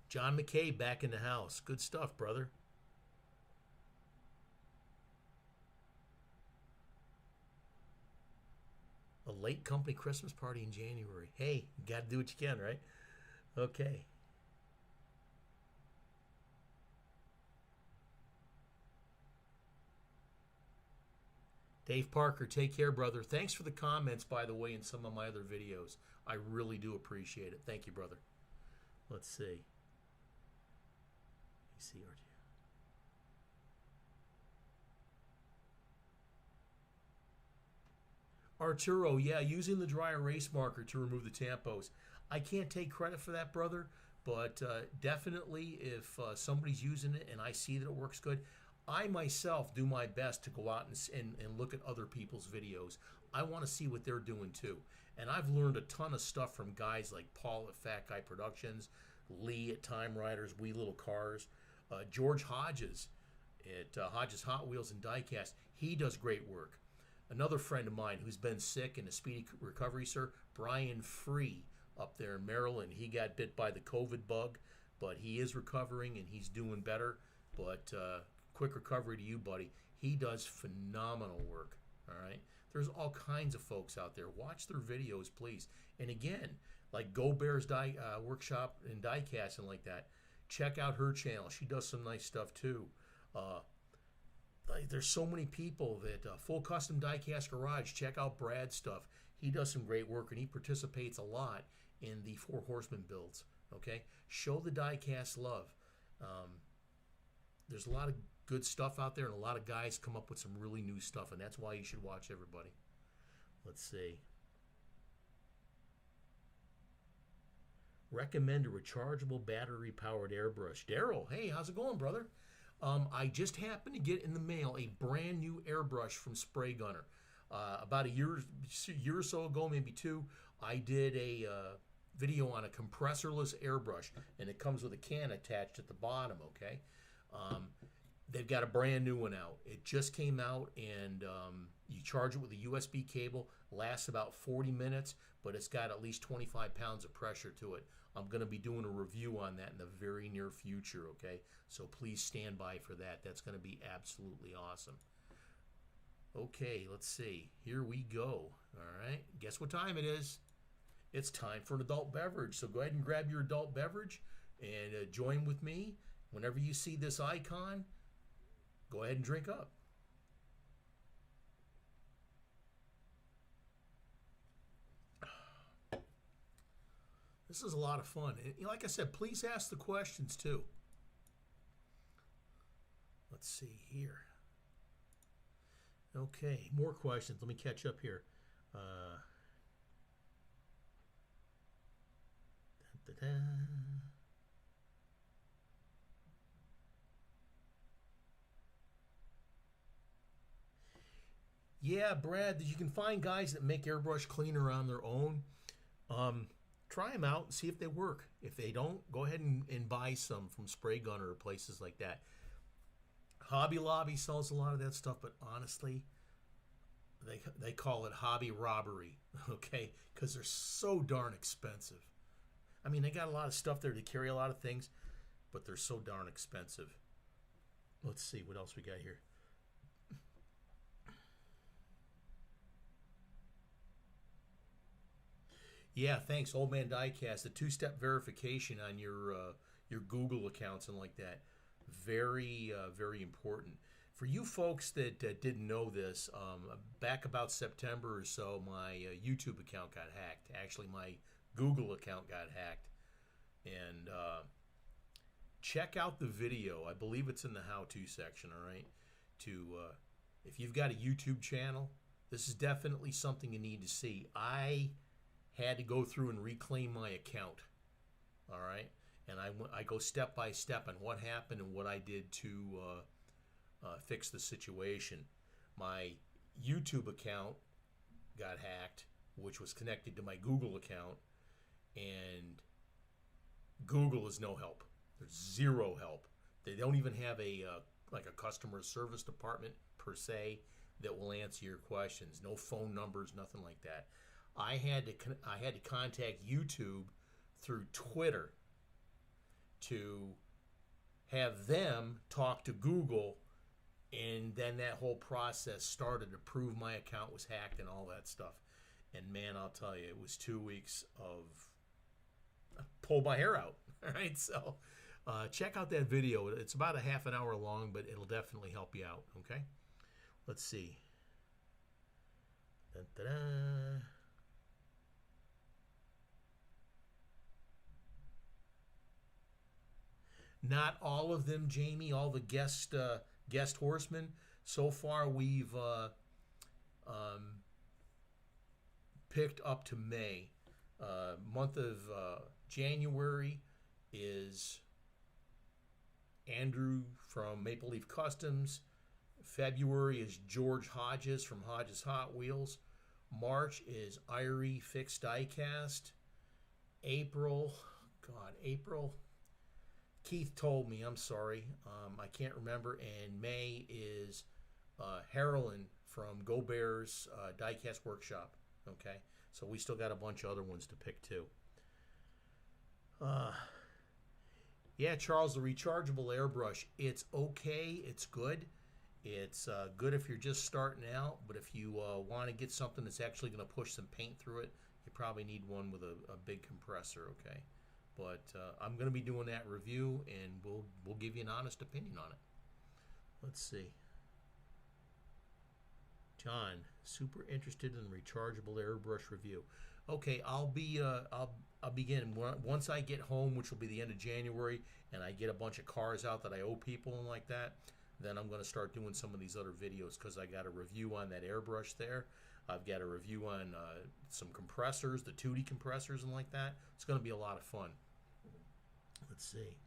John McKay back in the house. Good stuff, brother. A late company Christmas party in January. Hey, you got to do what you can, right? Okay. Dave Parker, take care, brother. Thanks for the comments, by the way, in some of my other videos. I really do appreciate it. Thank you, brother. Let's see. Arturo, yeah, using the dry erase marker to remove the tampos. I can't take credit for that, brother, but definitely if somebody's using it and I see that it works good, I myself do my best to go out and look at other people's videos. I want to see what they're doing too. And I've learned a ton of stuff from guys like Paul at Fat Guy Productions, Lee at Time Riders, Wee Little Cars, George Hodges at Hodges Hot Wheels and Diecast. He does great work. Another friend of mine who's been sick in a speedy recovery, sir, Brian Free up there in Maryland. He got bit by the COVID bug, but he is recovering and he's doing better. But quick recovery to you, buddy. He does phenomenal work, all right? There's all kinds of folks out there. Watch their videos, please. And again, like Go Bear's Workshop and Diecast and like that, check out her channel. She does some nice stuff too. There's so many people that Full Custom Diecast Garage, check out Brad's stuff. He does some great work and he participates a lot in the Four Horsemen builds, okay? Show the diecast love. There's a lot of good stuff out there and a lot of guys come up with some really new stuff, and that's why you should watch everybody. Let's see. Recommend a rechargeable battery-powered airbrush. Daryl, hey, how's it going, brother? I just happened to get in the mail a brand new airbrush from Spray Gunner. About a year or so ago, maybe two, I did a video on a compressorless airbrush, and it comes with a can attached at the bottom, okay? They've got a brand new one out. It just came out, and you charge it with a USB cable. Lasts about 40 minutes, but it's got at least 25 pounds of pressure to it. I'm going to be doing a review on that in the very near future, okay? So please stand by for that. That's going to be absolutely awesome. Okay, let's see. Here we go. All right. Guess what time it is? It's time for an adult beverage. So go ahead and grab your adult beverage and join with me. Whenever you see this icon, go ahead and drink up. This is a lot of fun. And like I said, please ask the questions too. Let's see here. Okay, more questions. Let me catch up here. Yeah, Brad, you can find guys that make airbrush cleaner on their own. Try them out and see if they work. If they don't, go ahead and buy some from Spray Gunner or places like that. Hobby Lobby sells a lot of that stuff, but honestly, they call it hobby robbery, okay? Because they're so darn expensive. I mean, they got a lot of stuff there to carry a lot of things, but they're so darn expensive. Let's see what else we got here. Yeah, thanks, Old Man Diecast. The two-step verification on your Google accounts and like that, very important. For you folks that didn't know this, back about September or so, my YouTube account got hacked. Actually, my Google account got hacked. And check out the video. I believe it's in the how-to section, all right? If you've got a YouTube channel, this is definitely something you need to see. I had to go through and reclaim my account, all right? And I go step by step on what happened and what I did to fix the situation. My YouTube account got hacked, which was connected to my Google account, and Google is no help. There's zero help. They don't even have like a customer service department per se that will answer your questions. No phone numbers, nothing like that. I had to contact YouTube through Twitter to have them talk to Google, and then that whole process started to prove my account was hacked and all that stuff. And man, I'll tell you, it was 2 weeks of pull my hair out. All right, so check out that video. It's about a half an hour long, but it'll definitely help you out. Okay, let's see. Da-da-da. Not all of them, Jamie. All the guest horsemen. So far, we've picked up to May. Month of January is Andrew from Maple Leaf Customs. February is George Hodges from Hodges Hot Wheels. March is Irie Fixed Diecast. April, Keith told me, I'm sorry, I can't remember. And May is Harlan from Go Bears Diecast Workshop. Okay, so we still got a bunch of other ones to pick too. Yeah, Charles, the rechargeable airbrush, it's okay, it's good. It's good if you're just starting out, but if you want to get something that's actually going to push some paint through it, you probably need one with a big compressor, okay? But I'm going to be doing that review, and we'll give you an honest opinion on it. Let's see. John, super interested in the rechargeable airbrush review. Okay, I'll begin once I get home, which will be the end of January, and I get a bunch of cars out that I owe people and like that. Then I'm going to start doing some of these other videos because I got a review on that airbrush there. I've got a review on some compressors, the 2D compressors and like that. It's going to be a lot of fun. Let's see.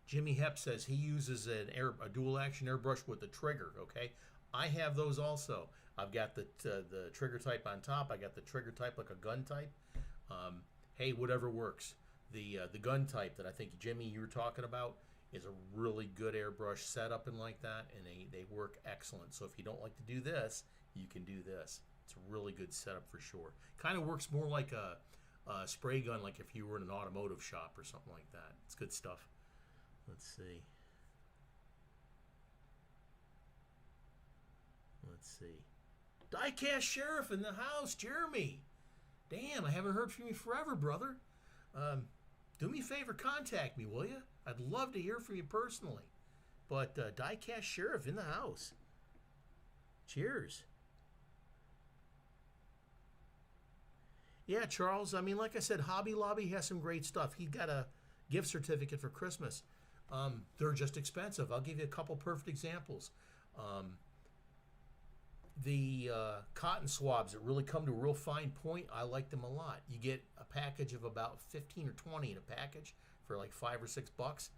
Jimmy Hepp says he uses a dual action airbrush with the trigger. Okay, I have those also. I've got the trigger type on top. I got the trigger type like a gun type. Hey, whatever works. The gun type that I think Jimmy you were talking about is a really good airbrush setup and like that, and they work excellent. So if you don't like to do this, you can do this. It's a really good setup for sure. Kind of works more like a spray gun, like if you were in an automotive shop or something like that. It's good stuff. Let's see. Let's see. Diecast Sheriff in the house, Jeremy. Damn, I haven't heard from you forever, brother. Do me a favor, contact me, will you? I'd love to hear from you personally. But Diecast Sheriff in the house. Cheers. Yeah, Charles. I mean, like I said, Hobby Lobby has some great stuff. He got a gift certificate for Christmas. They're just expensive. I'll give you a couple perfect examples. The cotton swabs that really come to a real fine point, I like them a lot. You get a package of about 15 or 20 in a package for like $5 or $6.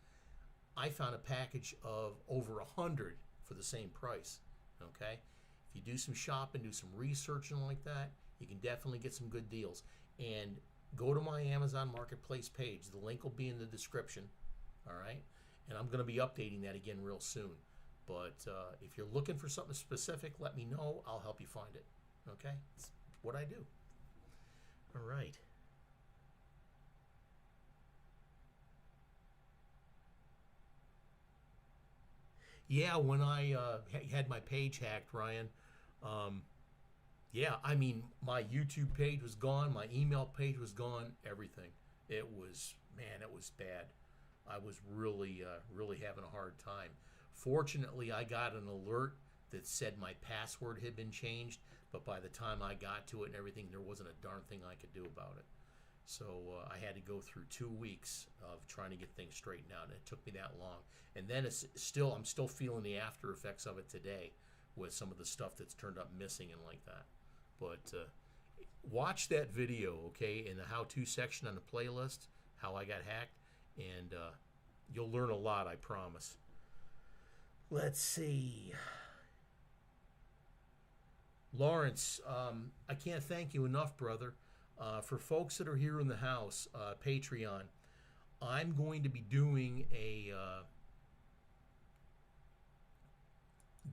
I found a package of over 100 for the same price. Okay, if you do some shopping, do some research and like that, you can definitely get some good deals. And go to my Amazon Marketplace page. The link will be in the description. All right, and I'm going to be updating that again real soon. But if you're looking for something specific, let me know. I'll help you find it. Okay? It's what I do. All right. Yeah, when I had my page hacked, Ryan, yeah, I mean, my YouTube page was gone. My email page was gone. Everything. It was, man, it was bad. I was really, really having a hard time. Fortunately, I got an alert that said my password had been changed, but by the time I got to it and everything, there wasn't a darn thing I could do about it. So I had to go through 2 weeks of trying to get things straightened out, and it took me that long. And then I'm still feeling the after effects of it today with some of the stuff that's turned up missing and like that. But watch that video, okay, in the how-to section on the playlist, how I got hacked, and you'll learn a lot, I promise. Let's see. Lawrence, I can't thank you enough, brother. For folks that are here in the house, Patreon, I'm going to be doing a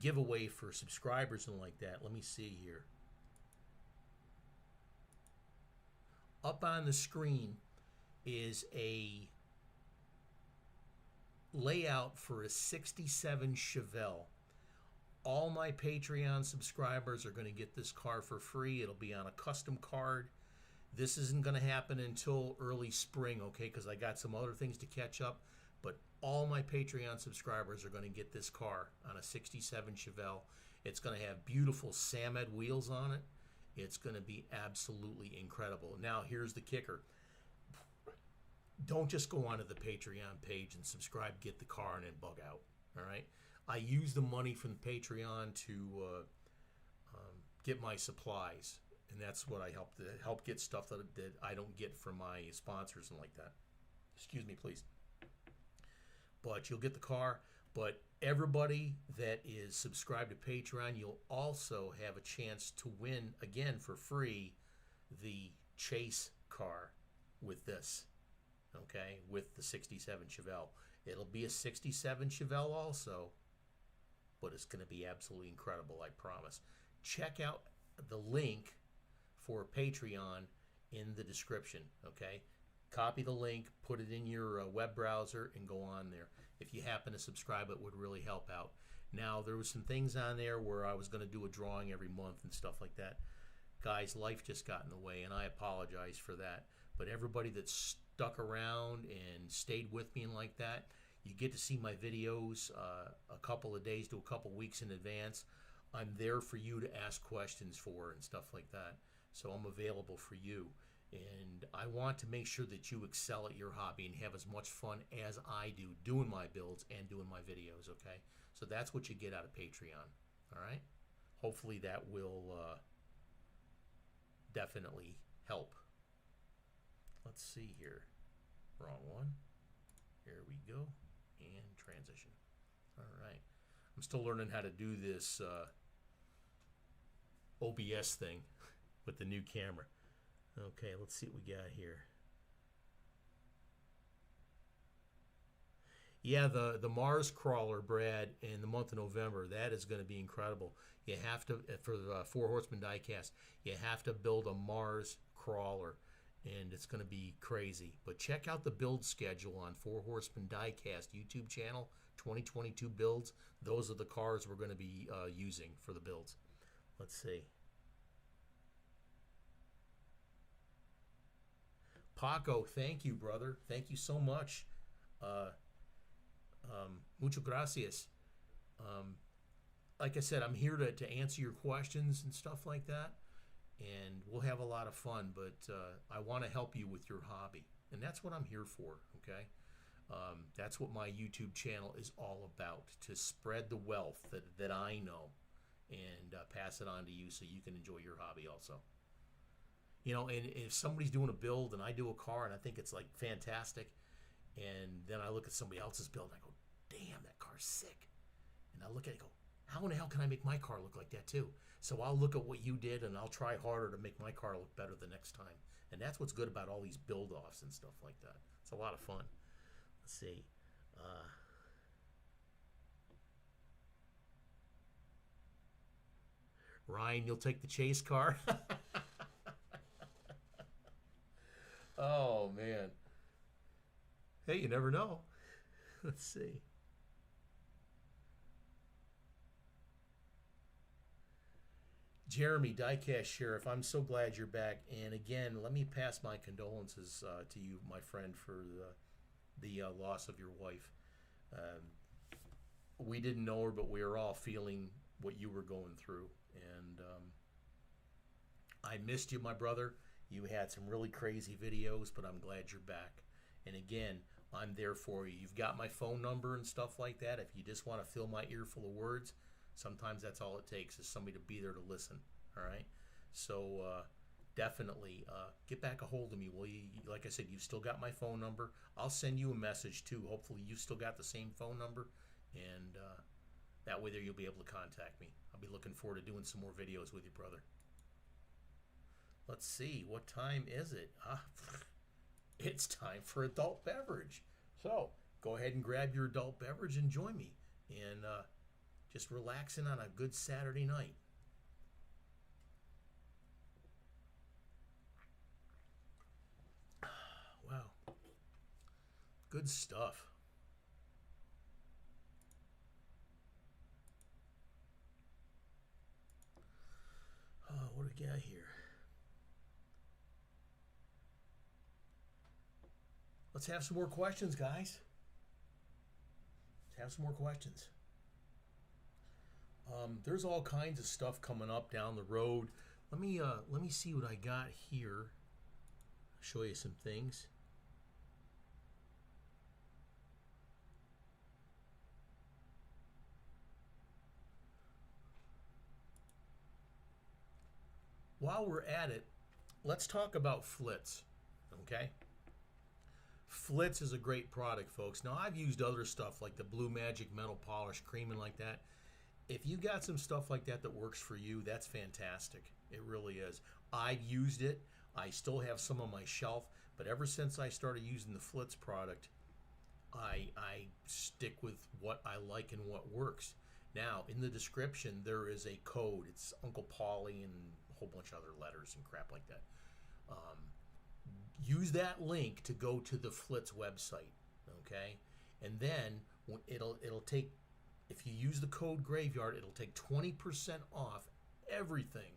giveaway for subscribers and like that. Let me see here. Up on the screen is a layout for a 67 Chevelle. All my Patreon subscribers are going to get this car for free. It'll be on a custom card. This isn't going to happen until early spring, okay, because I got some other things to catch up. But all my Patreon subscribers are going to get this car on a 67 Chevelle. It's going to have beautiful Samed wheels on it. It's going to be absolutely incredible. Now, here's the kicker. Don't just go onto the Patreon page and subscribe, get the car, and then bug out. All right. I use the money from the Patreon to get my supplies, and that's what I help get stuff that I don't get from my sponsors and like that. Excuse me, please. But you'll get the car. But everybody that is subscribed to Patreon, you'll also have a chance to win again for free the Chase car with this. Okay, with the 67 Chevelle. It'll be a 67 Chevelle also, but it's going to be absolutely incredible, I promise. Check out the link for Patreon in the description, okay? Copy the link, put it in your web browser, and go on there. If you happen to subscribe, it would really help out. Now, there was some things on there where I was going to do a drawing every month and stuff like that. Guys, life just got in the way, and I apologize for that. But everybody that's stuck around and stayed with me and like that, you get to see my videos a couple of days to a couple weeks in advance. I'm there for you to ask questions for and stuff like that. So I'm available for you. And I want to make sure that you excel at your hobby and have as much fun as I do doing my builds and doing my videos, okay? So that's what you get out of Patreon, all right? Hopefully that will definitely help. Let's see here. Wrong one. Here we go. And transition. All right. I'm still learning how to do this OBS thing with the new camera. Okay, let's see what we got here. Yeah, the Mars crawler, Brad, in the month of November, that is going to be incredible. You have to, for the Four Horsemen Diecast, you have to build a Mars crawler, and it's going to be crazy. But check out the build schedule on Four Horsemen Diecast YouTube channel, 2022 builds. Those are the cars we're going to be using for the builds. Let's see. Paco, thank you, brother. Thank you so much. Muchas gracias. Like I said, I'm here to answer your questions and stuff like that, and we'll have a lot of fun, but I want to help you with your hobby, and that's what I'm here for, okay? That's what my YouTube channel is all about, to spread the wealth that I know and pass it on to you so you can enjoy your hobby also. You know, and if somebody's doing a build and I do a car and I think it's like fantastic, and then I look at somebody else's build and I go, damn, that car's sick. And I look at it and go, how in the hell can I make my car look like that too? So I'll look at what you did and I'll try harder to make my car look better the next time. And that's what's good about all these build-offs and stuff like that. It's a lot of fun. Let's see. Ryan, you'll take the chase car? Oh, man. Hey, you never know. Let's see. Jeremy, Diecast Sheriff, I'm so glad you're back. And again, let me pass my condolences to you, my friend, for the loss of your wife. We didn't know her, but we were all feeling what you were going through. And I missed you, my brother. You had some really crazy videos, but I'm glad you're back. And again, I'm there for you. You've got my phone number and stuff like that. If you just want to fill my ear full of words, sometimes that's all it takes, is somebody to be there to listen. All right? So definitely get back a hold of me. Well, like I said, you've still got my phone number. I'll send you a message too. Hopefully you've still got the same phone number, and that way there you'll be able to contact me. I'll be looking forward to doing some more videos with you, brother. Let's see, what time is it? It's time for adult beverage. So go ahead and grab your adult beverage and join me, and just relaxing on a good Saturday night. Wow, good stuff. What do we got here? Let's have some more questions, guys. Let's have some more questions. There's all kinds of stuff coming up down the road. Let me see what I got here. I'll show you some things. While we're at it, let's talk about Flitz, okay? Flitz is a great product, folks. Now, I've used other stuff like the Blue Magic Metal Polish Cream and like that. If you got some stuff like that that works for you, that's fantastic. It really is. I've used it. I still have some on my shelf, but ever since I started using the Flitz product, I stick with what I like and what works. Now, in the description, there is a code. It's Uncle Paulie and a whole bunch of other letters and crap like that. Use that link to go to the Flitz website, okay? And then it'll take, if you use the code Graveyard, it'll take 20% off everything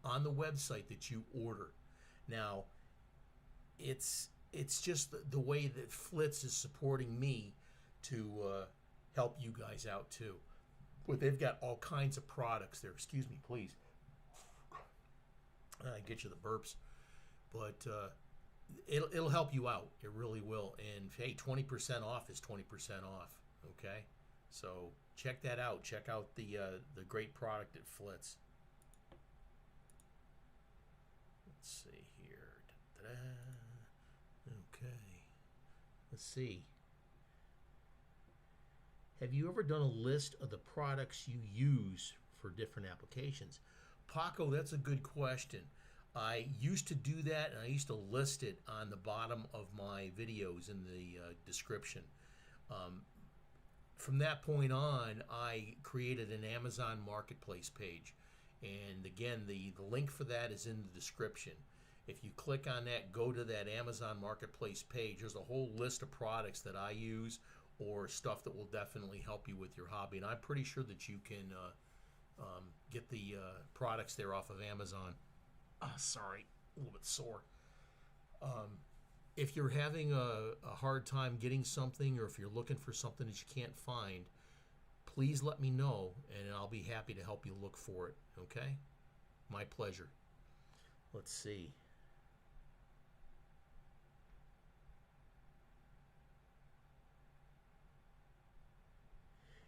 on the website that you order. Now, it's just the way that Flitz is supporting me to help you guys out too. But they've got all kinds of products there. Excuse me, please. I get you the burps, but it'll help you out. It really will. And hey, 20% off is 20% off. Okay, so check that out. Check out the great product at Flitz. Let's see here. Da-da-da. Okay, let's see. Have you ever done a list of the products you use for different applications? Paco, that's a good question. I used to do that, and I used to list it on the bottom of my videos in the description. From that point on, I created an Amazon Marketplace page. And again, the link for that is in the description. If you click on that, go to that Amazon Marketplace page. There's a whole list of products that I use or stuff that will definitely help you with your hobby. And I'm pretty sure that you can get the products there off of Amazon. Sorry, a little bit sore. If you're having a hard time getting something, or if you're looking for something that you can't find, please let me know, and I'll be happy to help you look for it, okay? My pleasure. Let's see.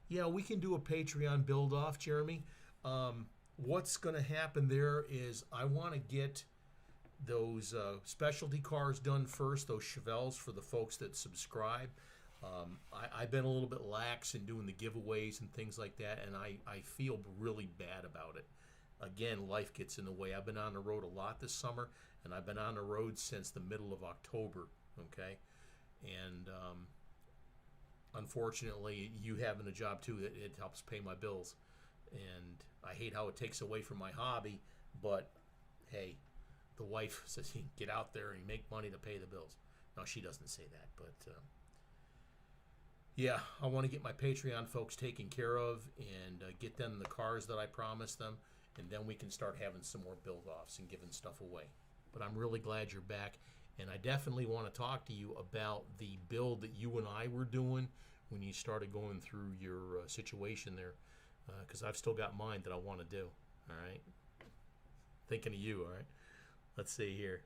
Yeah, we can do a Patreon build-off, Jeremy. What's going to happen there is I want to get those specialty cars done first, those Chevelles for the folks that subscribe. I've been a little bit lax in doing the giveaways and things like that, and I feel really bad about it. Again, life gets in the way. I've been on the road a lot this summer, and I've been on the road since the middle of October, okay? And unfortunately, you having a job too, it helps pay my bills. And I hate how it takes away from my hobby, but hey, the wife says you get out there and make money to pay the bills. No, she doesn't say that, but yeah, I want to get my Patreon folks taken care of and get them the cars that I promised them, and then we can start having some more build-offs and giving stuff away. But I'm really glad you're back, and I definitely want to talk to you about the build that you and I were doing when you started going through your situation there, because I've still got mine that I want to do, all right? Thinking of you, all right? Let's see here.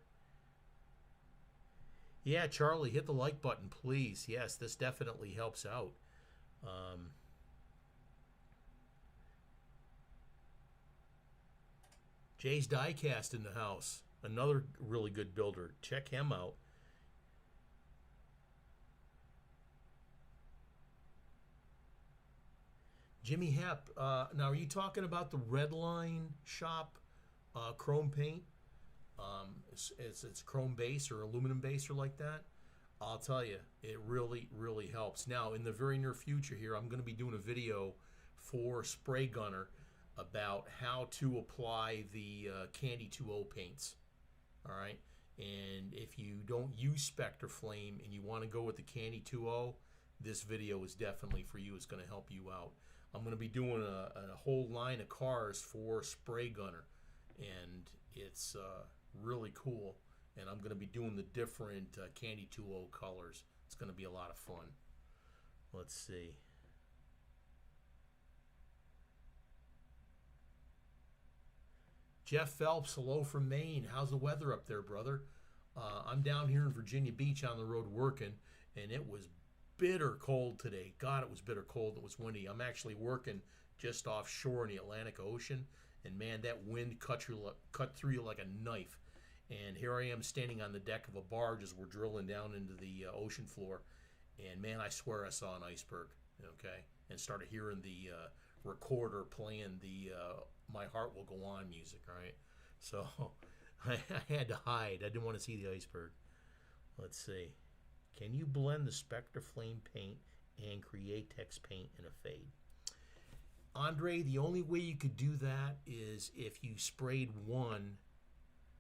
Yeah, Charlie, hit the like button, please. Yes, this definitely helps out. Jay's Diecast in the house. Another really good builder. Check him out. Jimmy Hepp. Now, are you talking about the Redline shop chrome paint? It's chrome base or aluminum base or like that. I'll tell you, it really, really helps. Now, in the very near future here, I'm going to be doing a video for Spray Gunner about how to apply the Candy 2.0 paints. All right, and if you don't use Spectre Flame and you want to go with the Candy 2.0, this video is definitely for you. It's going to help you out. I'm going to be doing a whole line of cars for Spray Gunner, and it's really cool. And I'm going to be doing the different Candy 2.0 colors. It's going to be a lot of fun. Let's see. Jeff Phelps, hello from Maine. How's the weather up there, brother? I'm down here in Virginia Beach on the road working, and it was bitter cold today. God, it was bitter cold. It was windy. I'm actually working just offshore in the Atlantic Ocean, and man, that wind cut through you like a knife. And here I am standing on the deck of a barge as we're drilling down into the ocean floor, and man, I swear I saw an iceberg. Okay, and started hearing the recorder playing the "My Heart Will Go On" music. Right, so I had to hide. I didn't want to see the iceberg. Let's see. Can you blend the Spectre Flame paint and create text paint in a fade? Andre, the only way you could do that is if you sprayed one,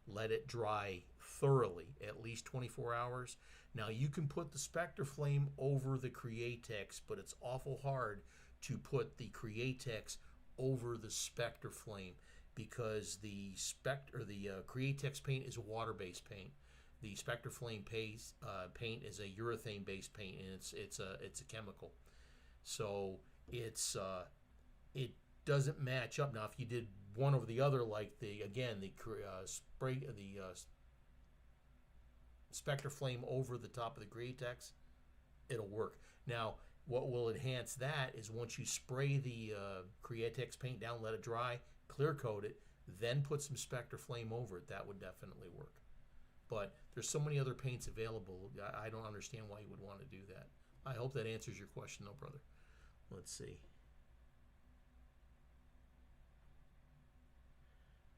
let it dry thoroughly, at least 24 hours. Now, you can put the Spectre Flame over the Createx, but it's awful hard to put the Createx over the Spectre Flame because the Createx paint is a water-based paint. The Spectre Flame paint is a urethane-based paint, and it's a chemical. So it doesn't match up. Now, if you did one over the other, like the Spectre Flame over the top of the Createx, it'll work. Now, what will enhance that is once you spray the Createx paint down, let it dry, clear coat it, then put some Spectre Flame over it. That would definitely work. But there's so many other paints available, I don't understand why you would want to do that. I hope that answers your question, though, brother. Let's see.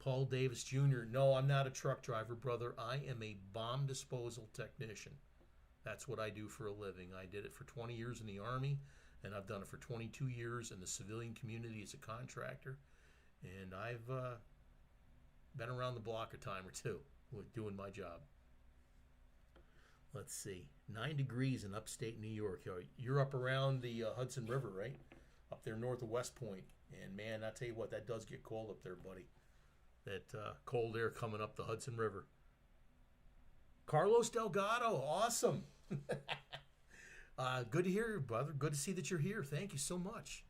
Paul Davis Jr. No, I'm not a truck driver, brother. I am a bomb disposal technician. That's what I do for a living. I did it for 20 years in the Army, and I've done it for 22 years in the civilian community as a contractor. And I've been around the block a time or two with doing my job. Let's see. 9 degrees in upstate New York. You're up around the Hudson River, right? Up there north of West Point. And man, I tell you what, that does get cold up there, buddy. That cold air coming up the Hudson River. Carlos Delgado, awesome. Good to hear you, brother. Good to see that you're here. Thank you so much.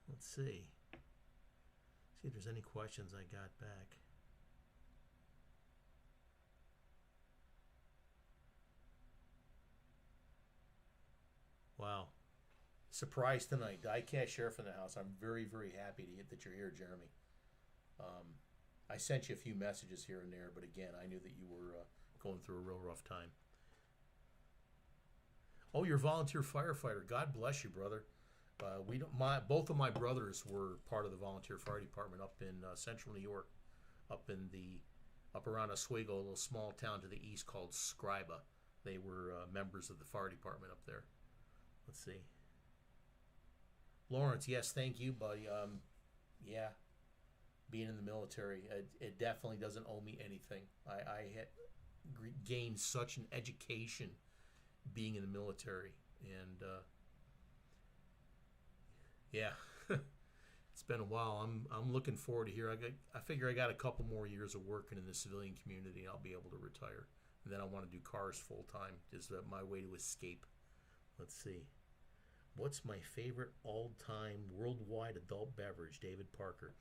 Let's see. See if there's any questions I got back. Wow. Surprise tonight. Diecast Sheriff in the house. I'm very, very happy that you're here, Jeremy. I sent you a few messages here and there, but again, I knew that you were going through a real rough time. Oh, you're a volunteer firefighter. God bless you, brother. Both of my brothers were part of the volunteer fire department up in central New York, up around Oswego, a little small town to the east called Scriba. They were members of the fire department up there. Let's see. Lawrence, yes, thank you, buddy. Yeah, being in the military, it definitely doesn't owe me anything. I had gained such an education being in the military, and yeah, it's been a while. I'm looking forward to here. I figure I got a couple more years of working in the civilian community, and I'll be able to retire. And then I want to do cars full time. Just my way to escape. Let's see. What's my favorite all-time worldwide adult beverage? David Parker.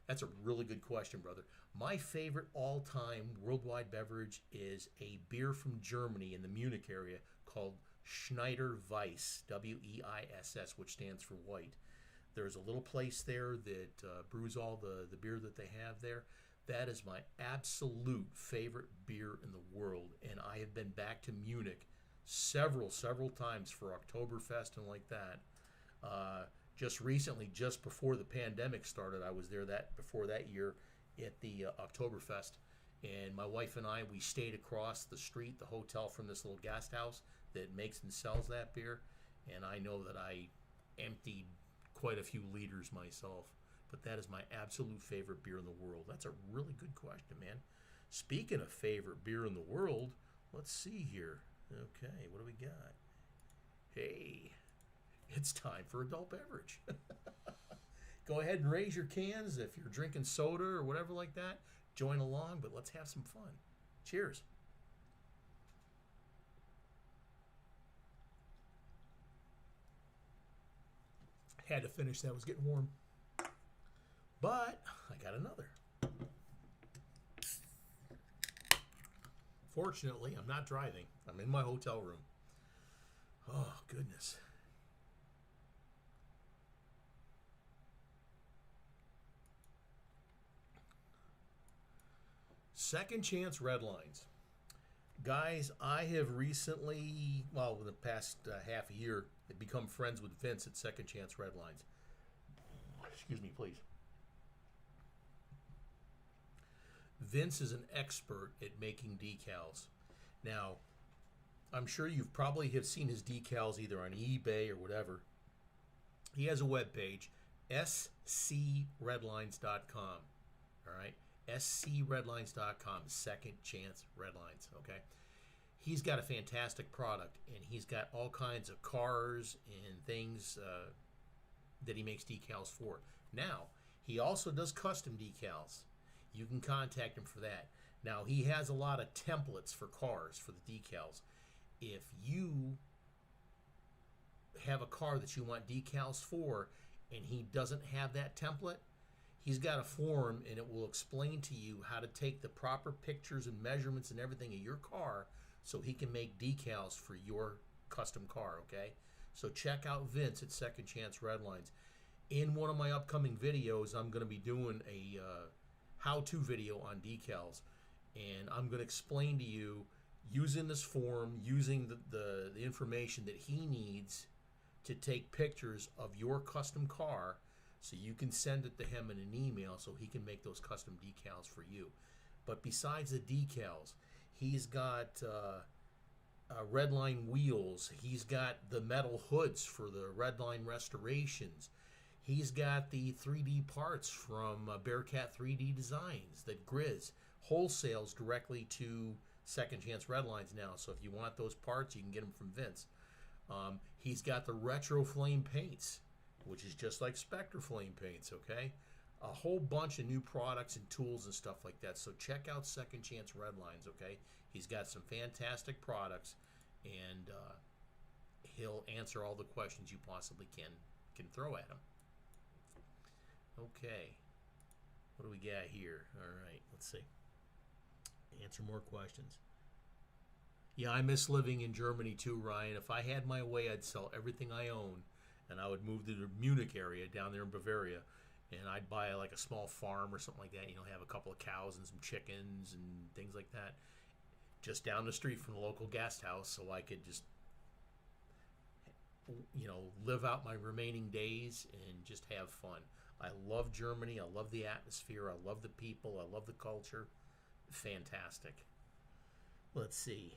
That's a really good question, brother. My favorite all-time worldwide beverage is a beer from Germany in the Munich area called Schneider Weiss, W-E-I-S-S, which stands for white. There's a little place there that brews all the beer that they have there. That is my absolute favorite beer in the world, and I have been back to Munich several times for Oktoberfest and like that. Just recently, just before the pandemic started, I was there before that year at the Oktoberfest, and my wife and I, we stayed across the street, the hotel, from this little guest house that makes and sells that beer, and I know that I emptied quite a few liters myself, but that is my absolute favorite beer in the world. That's a really good question, man. Speaking of favorite beer in the world, let's see here. Okay, what do we got? Hey, it's time for adult beverage. Go ahead and raise your cans if you're drinking soda or whatever like that. Join along, but let's have some fun. Cheers. Had to finish that. It was getting warm. But I got another. Fortunately, I'm not driving. I'm in my hotel room. Oh, goodness. Second Chance Red Lines. Guys, I have recently, well, in the past half a year, become friends with Vince at Second Chance Red Lines. Excuse me, please. Vince is an expert at making decals. Now, I'm sure you've probably have seen his decals either on eBay or whatever. He has a webpage, scredlines.com. All right, scredlines.com, Second Chance Red Lines. Okay, he's got a fantastic product, and he's got all kinds of cars and things that he makes decals for. Now, he also does custom decals. You can contact him for that. Now, he has a lot of templates for cars for the decals. If you have a car that you want decals for and he doesn't have that template, he's got a form, and it will explain to you how to take the proper pictures and measurements and everything of your car so he can make decals for your custom car, okay? So check out Vince at Second Chance Red Lines. In one of my upcoming videos, I'm going to be doing a how-to video on decals, and I'm going to explain to you using this form, using the information that he needs to take pictures of your custom car So you can send it to him in an email so he can make those custom decals for you. But besides the decals, he's got Redline wheels. He's got the metal hoods for the Redline restorations. He's got the 3D parts from Bearcat 3D Designs that Grizz wholesales directly to Second Chance Redlines now. So if you want those parts, you can get them from Vince. He's got the Retro Flame paints, which is just like Spectre Flame paints, okay? A whole bunch of new products and tools and stuff like that. So check out Second Chance Redlines, okay? He's got some fantastic products, and he'll answer all the questions you possibly can throw at him. Okay. What do we got here? All right, let's see. Answer more questions. Yeah, I miss living in Germany too, Ryan. If I had my way, I'd sell everything I own, and I would move to the Munich area down there in Bavaria, and I'd buy like a small farm or something like that, have a couple of cows and some chickens and things like that, just down the street from the local guest house, so I could just, live out my remaining days and just have fun. I love Germany. I love the atmosphere. I love the people. I love the culture. Fantastic. Let's see.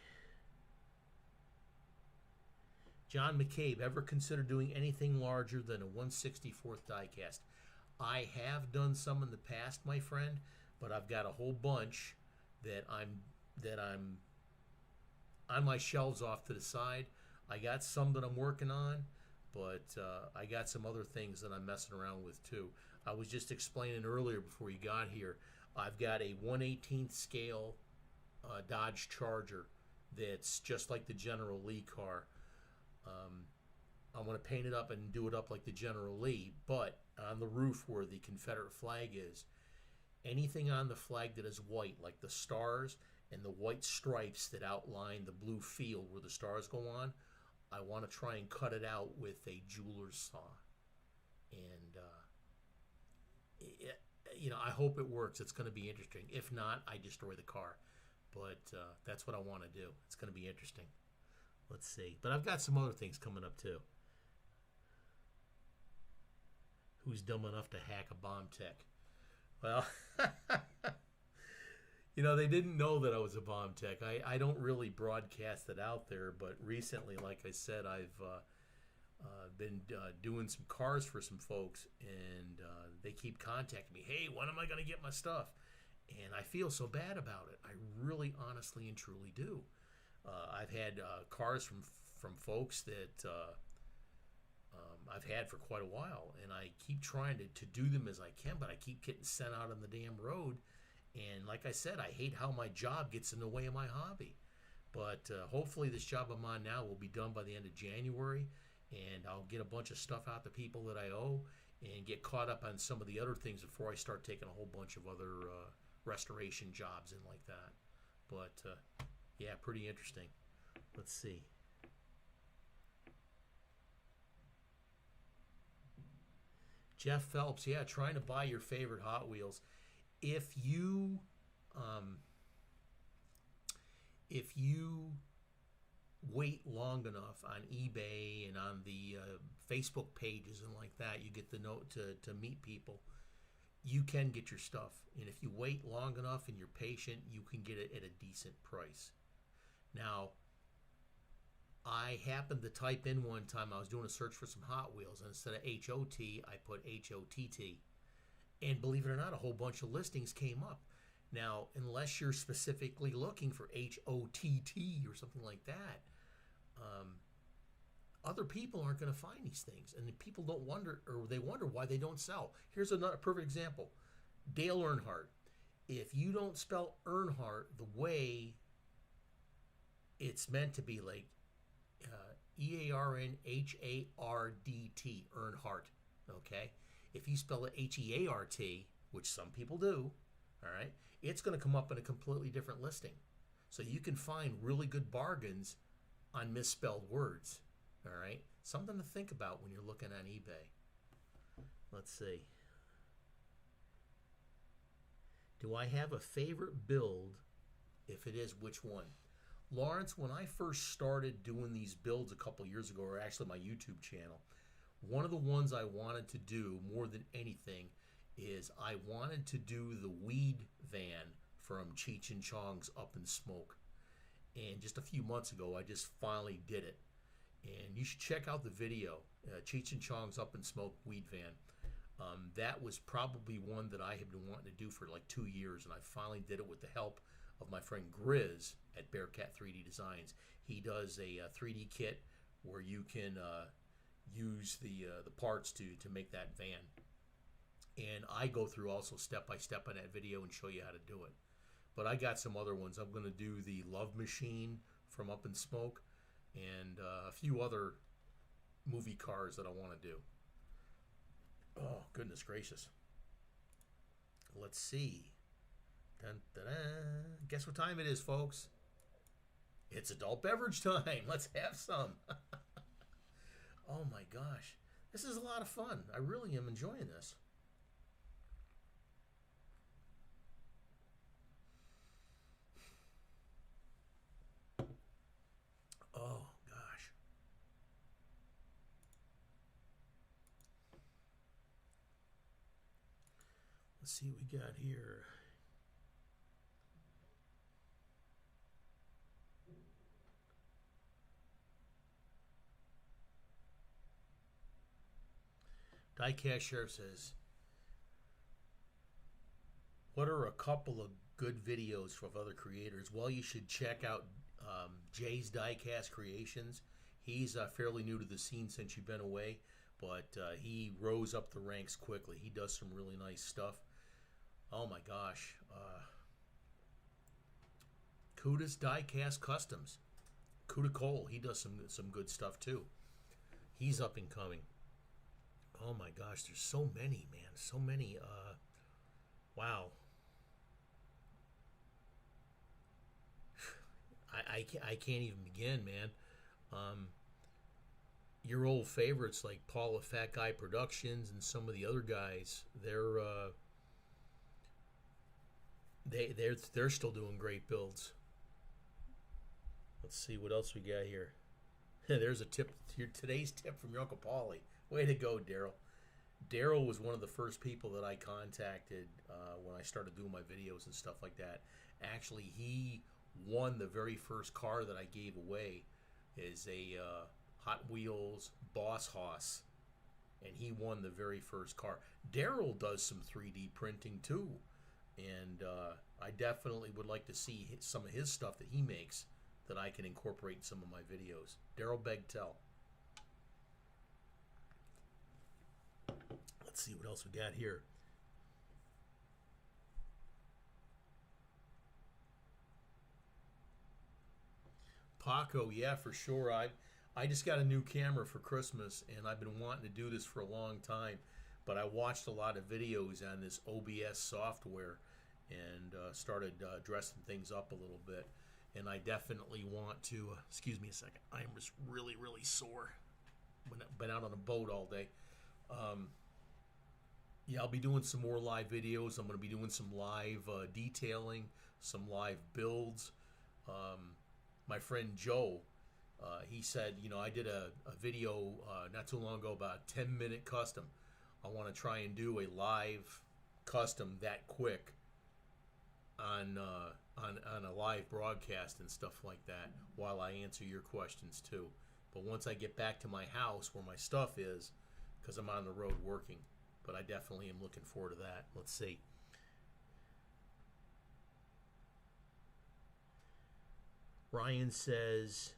John McCabe, ever consider doing anything larger than a 1/64th diecast? I have done some in the past, my friend, but I've got a whole bunch that I'm on my shelves off to the side. I got some that I'm working on, but I got some other things that I'm messing around with too. I was just explaining earlier before you got here, I've got a 1/18th scale Dodge Charger that's just like the General Lee car. I want to paint it up and do it up like the General Lee, but on the roof where the Confederate flag is, anything on the flag that is white, like the stars and the white stripes that outline the blue field where the stars go on, I want to try and cut it out with a jeweler's saw. And, I hope it works. It's going to be interesting. If not, I destroy the car. But that's what I want to do. It's going to be interesting. Let's see. But I've got some other things coming up too. Who's dumb enough to hack a bomb tech? Well, they didn't know that I was a bomb tech. I don't really broadcast it out there, but recently, like I said, I've been doing some cars for some folks, and they keep contacting me. Hey, when am I going to get my stuff? And I feel so bad about it. I really, honestly, and truly do. I've had cars from folks that I've had for quite a while, and I keep trying to do them as I can, but I keep getting sent out on the damn road. And like I said, I hate how my job gets in the way of my hobby. But hopefully this job I'm on now will be done by the end of January, and I'll get a bunch of stuff out to people that I owe and get caught up on some of the other things before I start taking a whole bunch of other restoration jobs in like that. But yeah, pretty interesting. Let's see. Jeff Phelps, yeah, trying to buy your favorite Hot Wheels. If you wait long enough on eBay and on the Facebook pages and like that, you get the note to meet people. You can get your stuff, and if you wait long enough and you're patient, you can get it at a decent price. Now, I happened to type in one time, I was doing a search for some Hot Wheels, and instead of H-O-T, I put H-O-T-T. And believe it or not, a whole bunch of listings came up. Now, unless you're specifically looking for H-O-T-T or something like that, other people aren't going to find these things. And people don't wonder, or they wonder why they don't sell. Here's another perfect example. Dale Earnhardt. If you don't spell Earnhardt the way it's meant to be, like E-A-R-N-H-A-R-D-T, Earnhardt, okay? If you spell it H-E-A-R-T, which some people do, all right, it's going to come up in a completely different listing. So you can find really good bargains on misspelled words, all right? Something to think about when you're looking on eBay. Let's see. Do I have a favorite build? If it is, which one? Lawrence, when I first started doing these builds a couple years ago, or actually my YouTube channel, one of the ones I wanted to do more than anything is I wanted to do the weed van from Cheech and Chong's Up in Smoke. And just a few months ago, I just finally did it. And you should check out the video, Cheech and Chong's Up in Smoke weed van. That was probably one that I had been wanting to do for like 2 years, and I finally did it with the help of my friend Grizz at Bearcat 3D Designs. He does a 3D kit where you can use the parts to make that van. And I go through also step by step in that video and show you how to do it. But I got some other ones. I'm going to do the Love Machine from Up in Smoke and a few other movie cars that I want to do. Oh, goodness gracious. Let's see. Dun, dun, dun. Guess what time it is, folks? It's adult beverage time. Let's have some. Oh my gosh. This is a lot of fun. I really am enjoying this. Oh gosh. Let's see what we got here. Diecast Sheriff says, what are a couple of good videos from other creators? Well, you should check out Jay's Diecast Creations. He's fairly new to the scene since you've been away, but he rose up the ranks quickly. He does some really nice stuff. Oh my gosh. Kuda's Diecast Customs. Kuda Cole, he does some good stuff too. He's up and coming. Oh my gosh, there's so many, man. So many. Wow. I can't even begin, man. Your old favorites like Paul the Fat Guy Productions and some of the other guys, they're still doing great builds. Let's see what else we got here. There's a tip. Today's tip from your Uncle Paulie. Way to go, Daryl. Daryl was one of the first people that I contacted when I started doing my videos and stuff like that. Actually, he won the very first car that I gave away. Is a HotWheels Boss Hoss, and he won the very first car. Daryl does some 3D printing too, and I definitely would like to see some of his stuff that he makes that I can incorporate in some of my videos. Daryl Begtel. Let's see what else we got here. Paco, yeah, for sure. I just got a new camera for Christmas, and I've been wanting to do this for a long time. But I watched a lot of videos on this OBS software and started dressing things up a little bit. And I definitely want to, excuse me a second, I am just really, really sore. Been out on a boat all day. Yeah, I'll be doing some more live videos. I'm going to be doing some live detailing, some live builds. My friend Joe, he said, you know, I did a video not too long ago about a 10-minute custom. I want to try and do a live custom that quick on a live broadcast and stuff like that while I answer your questions too. But once I get back to my house where my stuff is, because I'm on the road working, but I definitely am looking forward to that. Let's see. Ryan says,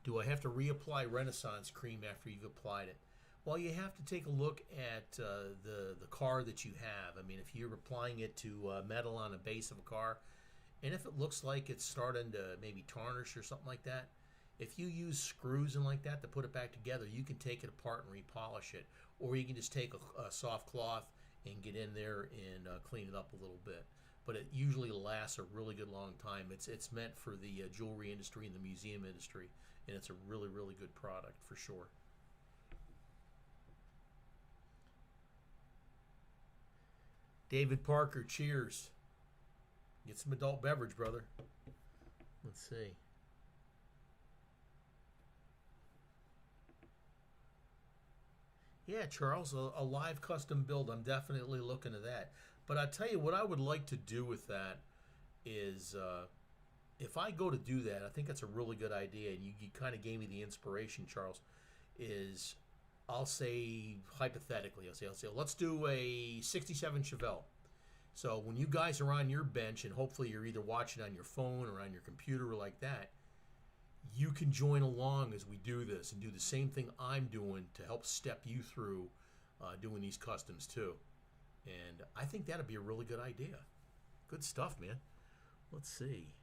do I have to reapply Renaissance cream after you've applied it? Well, you have to take a look at the car that you have. I mean, if you're applying it to metal on a base of a car, and if it looks like it's starting to maybe tarnish or something like that, if you use screws and like that to put it back together, you can take it apart and repolish it. Or you can just take a soft cloth and get in there and clean it up a little bit. But it usually lasts a really good long time. It's meant for the jewelry industry and the museum industry, and it's a really, really good product for sure. David Parker, cheers. Get some adult beverage, brother. Let's see. Yeah, Charles, a live custom build. I'm definitely looking at that. But I tell you what, I would like to do with that is if I go to do that, I think that's a really good idea. And you kind of gave me the inspiration, Charles. Is I'll say hypothetically, I'll say let's do a '67 Chevelle. So when you guys are on your bench, and hopefully you're either watching on your phone or on your computer or like that, you can join along as we do this and do the same thing I'm doing to help step you through doing these customs too. And I think that'd be a really good idea. Good stuff, man. Let's see.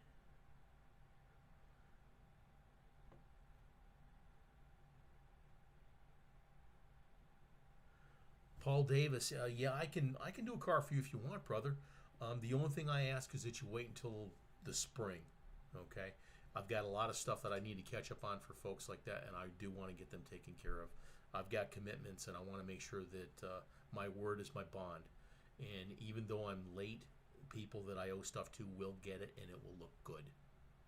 Paul Davis, yeah, I can do a car for you if you want, brother. The only thing I ask is that you wait until the spring, okay? I've got a lot of stuff that I need to catch up on for folks like that, and I do want to get them taken care of. I've got commitments, and I want to make sure that my word is my bond. And even though I'm late, people that I owe stuff to will get it, and it will look good.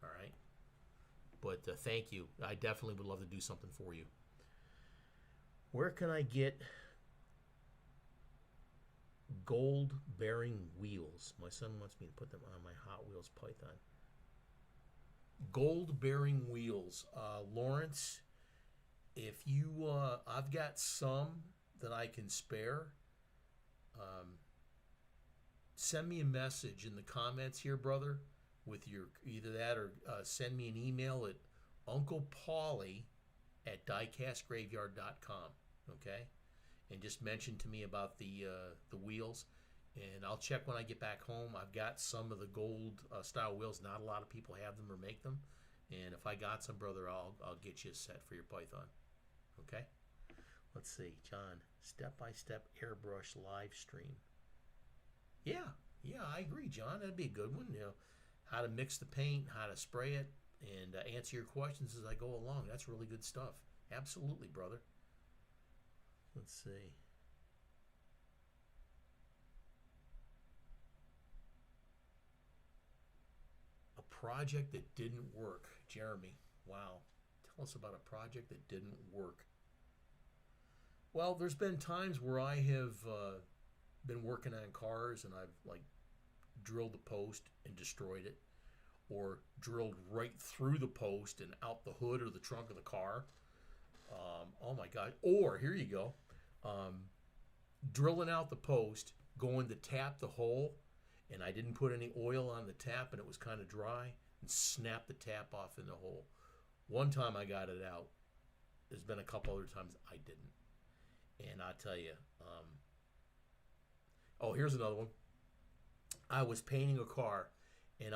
All right. But thank you. I definitely would love to do something for you. Where can I get gold bearing wheels? My son wants me to put them on my Hot Wheels Python. Gold bearing wheels, Lawrence. If you, I've got some that I can spare. Send me a message in the comments here, brother, with your either that or send me an email at unclepaulie@diecastgraveyard.com. Okay, and just mention to me about the wheels, and I'll check when I get back home. I've got some of the gold style wheels. Not a lot of people have them or make them, and if I got some, brother, I'll get you a set for your Python. Okay. Let's see, John. Step by step airbrush live stream. Yeah, yeah, I agree, John. That'd be a good one. You know, how to mix the paint, how to spray it, and answer your questions as I go along. That's really good stuff. Absolutely, brother. Let's see. A project that didn't work. Jeremy, wow. Tell us about a project that didn't work. Well, there's been times where I have been working on cars and I've like drilled the post and destroyed it, or drilled right through the post and out the hood or the trunk of the car. Oh my God. Or here you go. Drilling out the post, going to tap the hole, and I didn't put any oil on the tap and it was kind of dry, and snapped the tap off in the hole. One time I got it out. There's been a couple other times I didn't. And I tell you, oh, here's another one. I was painting a car, and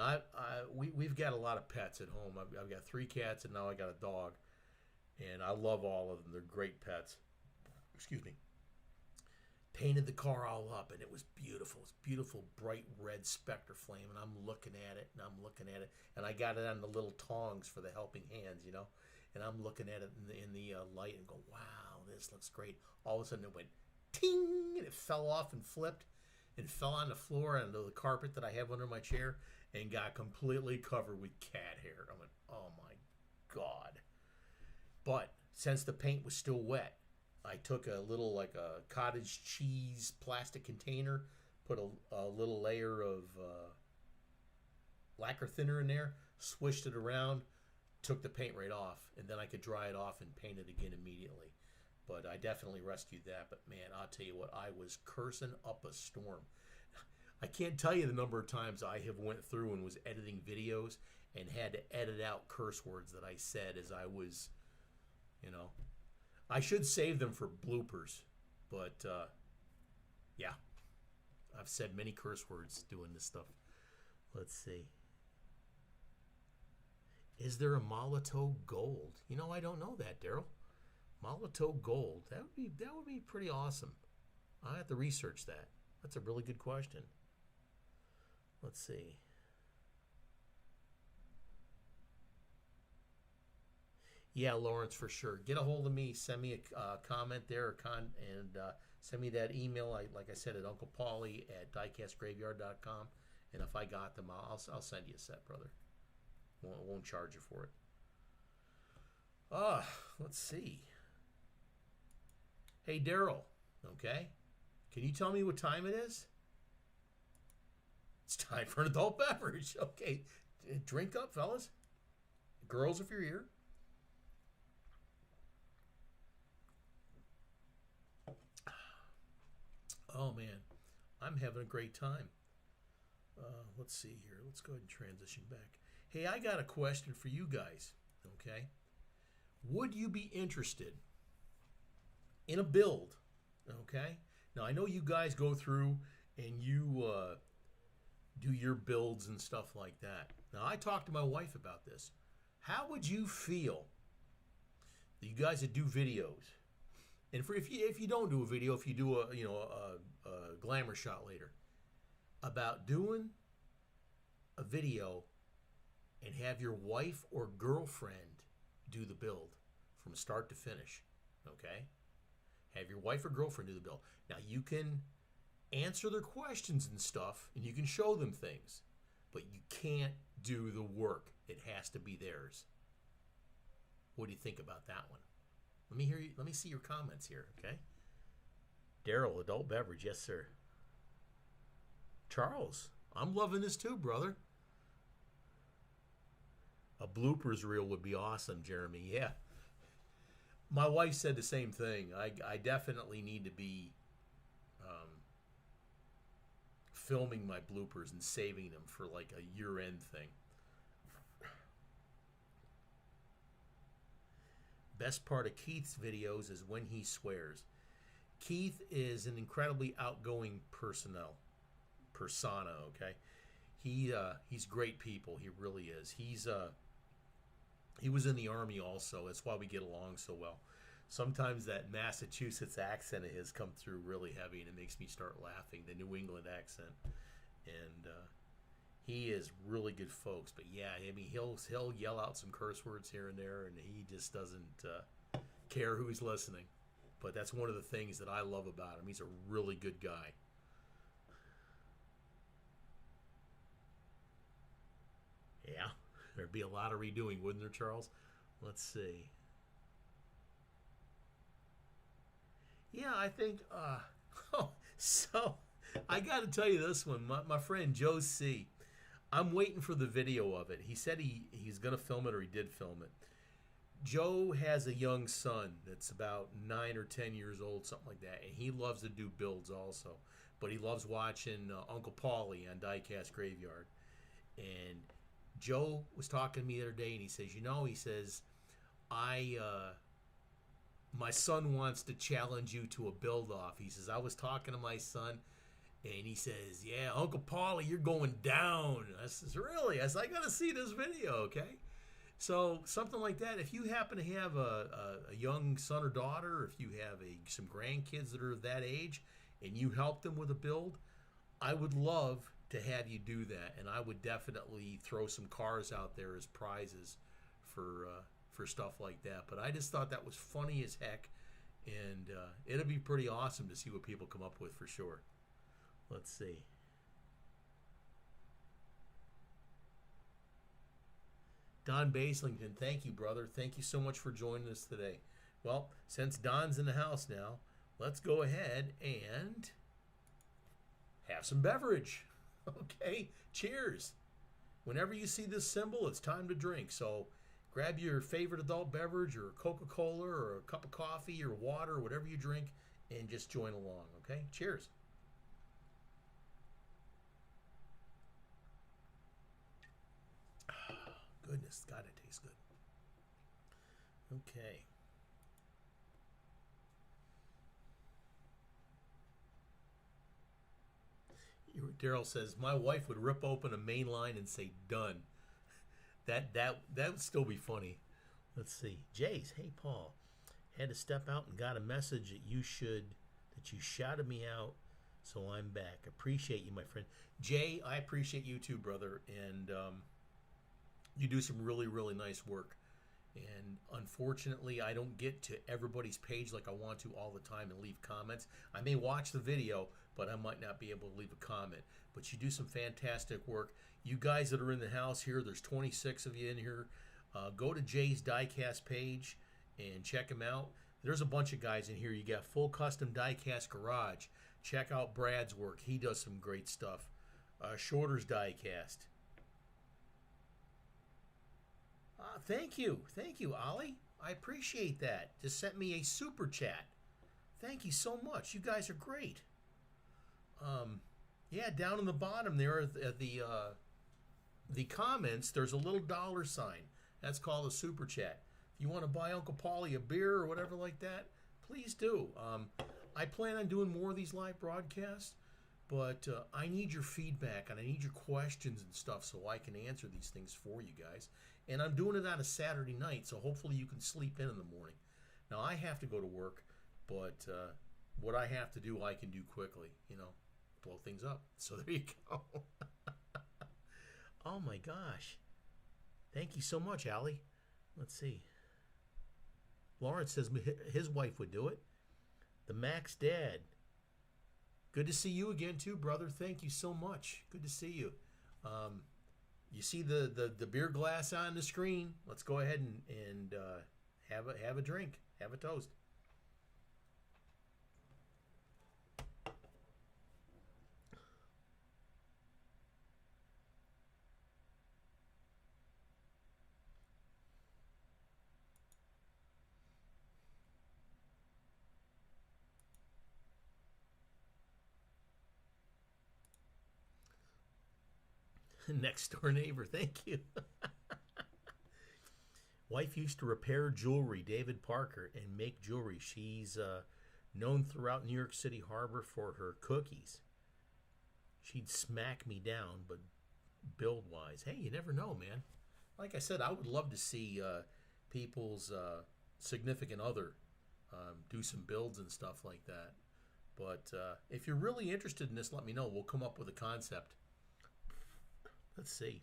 we've got a lot of pets at home. I've got 3 cats, and now I got a dog, and I love all of them. They're great pets. Excuse me. Painted the car all up, and it was beautiful. It's beautiful, bright red Spectre flame, and I'm looking at it, and I'm looking at it, and I got it on the little tongs for the helping hands, you know, and I'm looking at it in the light and go, wow, this looks great. All of a sudden it went ting, and it fell off and flipped and fell on the floor and onto the carpet that I have under my chair and got completely covered with cat hair. I went, oh my God. But since the paint was still wet, I took a little, like a cottage cheese plastic container, put a little layer of lacquer thinner in there, swished it around, took the paint right off, and then I could dry it off and paint it again immediately. But I definitely rescued that. But man, I'll tell you what, I was cursing up a storm. I can't tell you the number of times I have went through and was editing videos and had to edit out curse words that I said as I was, you know. I should save them for bloopers, but yeah, I've said many curse words doing this stuff. Let's see. Is there a Molotov Gold? You know, I don't know that, Daryl. Molotov Gold. That would be pretty awesome. I have to research that. That's a really good question. Let's see. Yeah, Lawrence, for sure. Get a hold of me. Send me a comment there, and send me that email. Like I said, at unclepaulie@diecastgraveyard.com. And if I got them, I'll send you a set, brother. Won't charge you for it. Let's see. Hey, Daryl, okay? Can you tell me what time it is? It's time for an adult beverage. Okay, drink up, fellas. Girls, if you're here. Oh, man, I'm having a great time. Let's see here. Let's go ahead and transition back. Hey, I got a question for you guys, okay? Would you be interested in a build, okay? Now, I know you guys go through and you do your builds and stuff like that. Now, I talked to my wife about this. How would you feel, you guys that do videos, and if you don't do a video, if you do a glamour shot later, about doing a video and have your wife or girlfriend do the build from start to finish, okay? Have your wife or girlfriend do the build. Now, you can answer their questions and stuff, and you can show them things, but you can't do the work. It has to be theirs. What do you think about that one? Let me hear you. Let me see your comments here, okay? Daryl, adult beverage, yes, sir. Charles, I'm loving this too, brother. A bloopers reel would be awesome, Jeremy. Yeah. My wife said the same thing. I definitely need to be filming my bloopers and saving them for like a year-end thing. Best part of Keith's videos is when he swears. Keith is an incredibly outgoing persona, okay? He's great people. He really is. He was in the Army also. That's why we get along so well. Sometimes that Massachusetts accent of his come through really heavy, and it makes me start laughing, the New England accent. And he is really good folks. But yeah, I mean, he'll yell out some curse words here and there, and he just doesn't care who's listening. But that's one of the things that I love about him. He's a really good guy. Yeah, there'd be a lot of redoing, wouldn't there, Charles? Let's see. Yeah, I think, so I got to tell you this one. My friend Joe C., I'm waiting for the video of it. He said he's going to film it, or he did film it. Joe has a young son that's about 9 or 10 years old, something like that, and he loves to do builds also. But he loves watching Uncle Paulie on Diecast Graveyard. And Joe was talking to me the other day, and he says, my son wants to challenge you to a build-off. He says, I was talking to my son, and he says, yeah, Uncle Paulie, you're going down. I says, really? I said, I got to see this video, okay? So something like that. If you happen to have a young son or daughter, if you have some grandkids that are that age, and you help them with a build, I would love to have you do that, and I would definitely throw some cars out there as prizes for stuff like that. But I just thought that was funny as heck, and it'll be pretty awesome to see what people come up with for sure. Let's see. Don Baslington, thank you, brother. Thank you so much for joining us today. Well, since Don's in the house now, let's go ahead and have some beverage. Okay, cheers. Whenever you see this symbol, it's time to drink. So grab your favorite adult beverage, or Coca-Cola, or a cup of coffee, or water, or whatever you drink, and just join along, okay? Cheers. Goodness, God, it tastes good. Okay. Daryl says, my wife would rip open a main line and say, done. That would still be funny. Let's see. Jace, hey, Paul. Had to step out and got a message that you shouted me out, so I'm back. Appreciate you, my friend. Jay, I appreciate you too, brother. And you do some really, really nice work. And unfortunately, I don't get to everybody's page like I want to all the time and leave comments. I may watch the video, but I might not be able to leave a comment. But you do some fantastic work. You guys that are in the house here, there's 26 of you in here. Go to Jay's Diecast page and check him out. There's a bunch of guys in here. You got Full Custom Diecast Garage. Check out Brad's work. He does some great stuff. Shorter's Diecast. Thank you, Ollie. I appreciate that. Just sent me a super chat. Thank you so much. You guys are great. Yeah, down in the bottom there at the comments, there's a little dollar sign. That's called a super chat. If you want to buy Uncle Paulie a beer or whatever like that, please do. I plan on doing more of these live broadcasts, but I need your feedback and I need your questions and stuff so I can answer these things for you guys. And I'm doing it on a Saturday night, so hopefully you can sleep in the morning. Now, I have to go to work, but what I have to do, I can do quickly, blow things up. So there you go. Oh, my gosh. Thank you so much, Allie. Let's see. Lawrence says his wife would do it. The Max Dad. Good to see you again, too, brother. Thank you so much. Good to see you. You see the beer glass on the screen. Let's go ahead and have a drink. Have a toast. Next door neighbor, thank you. Wife used to repair jewelry, David Parker, and make jewelry. She's known throughout New York City Harbor for her cookies. She'd smack me down, but build-wise, hey, you never know, man. Like I said, I would love to see people's significant other do some builds and stuff like that. But if you're really interested in this, let me know. We'll come up with a concept. Let's see.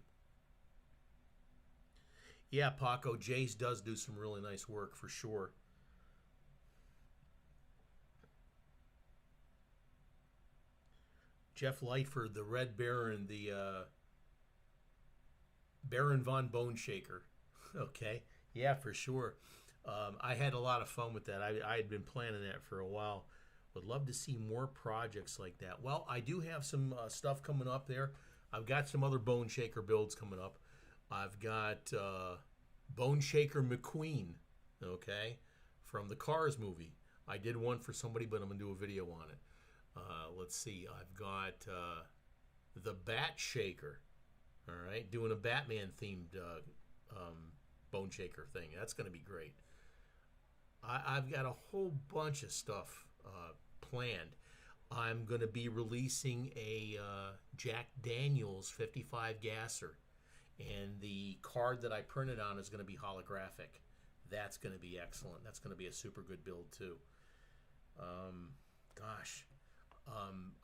Yeah, Paco, Jace does do some really nice work for sure. Jeff Lightford, the Red Baron, the Baron von Bone Shaker. Okay, yeah, for sure. I had a lot of fun with that. I had been planning that for a while. Would love to see more projects like that. Well, I do have some stuff coming up there. I've got some other Bone Shaker builds coming up. I've got Bone Shaker McQueen, okay, from the Cars movie. I did one for somebody, but I'm going to do a video on it. Let's see. I've got the Bat Shaker, all right, doing a Batman-themed Bone Shaker thing. That's going to be great. I've got a whole bunch of stuff planned. I'm going to be releasing a Jack Daniels 55 gasser, and the card that I printed on is going to be holographic. That's going to be excellent. That's going to be a super good build too.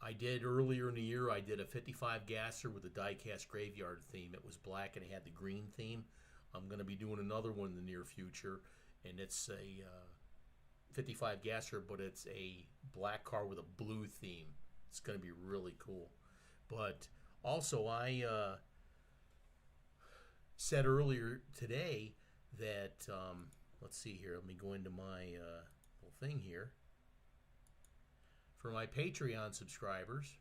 I did earlier in the year, I did a 55 gasser with a Diecast graveyard theme. It was black and it had the green theme. I'm going to be doing another one in the near future, and it's a 55 gasser, but it's a black car with a blue theme. It's going to be really cool. But also, I said earlier today that, let's see here, let me go into my little thing here. For my Patreon subscribers,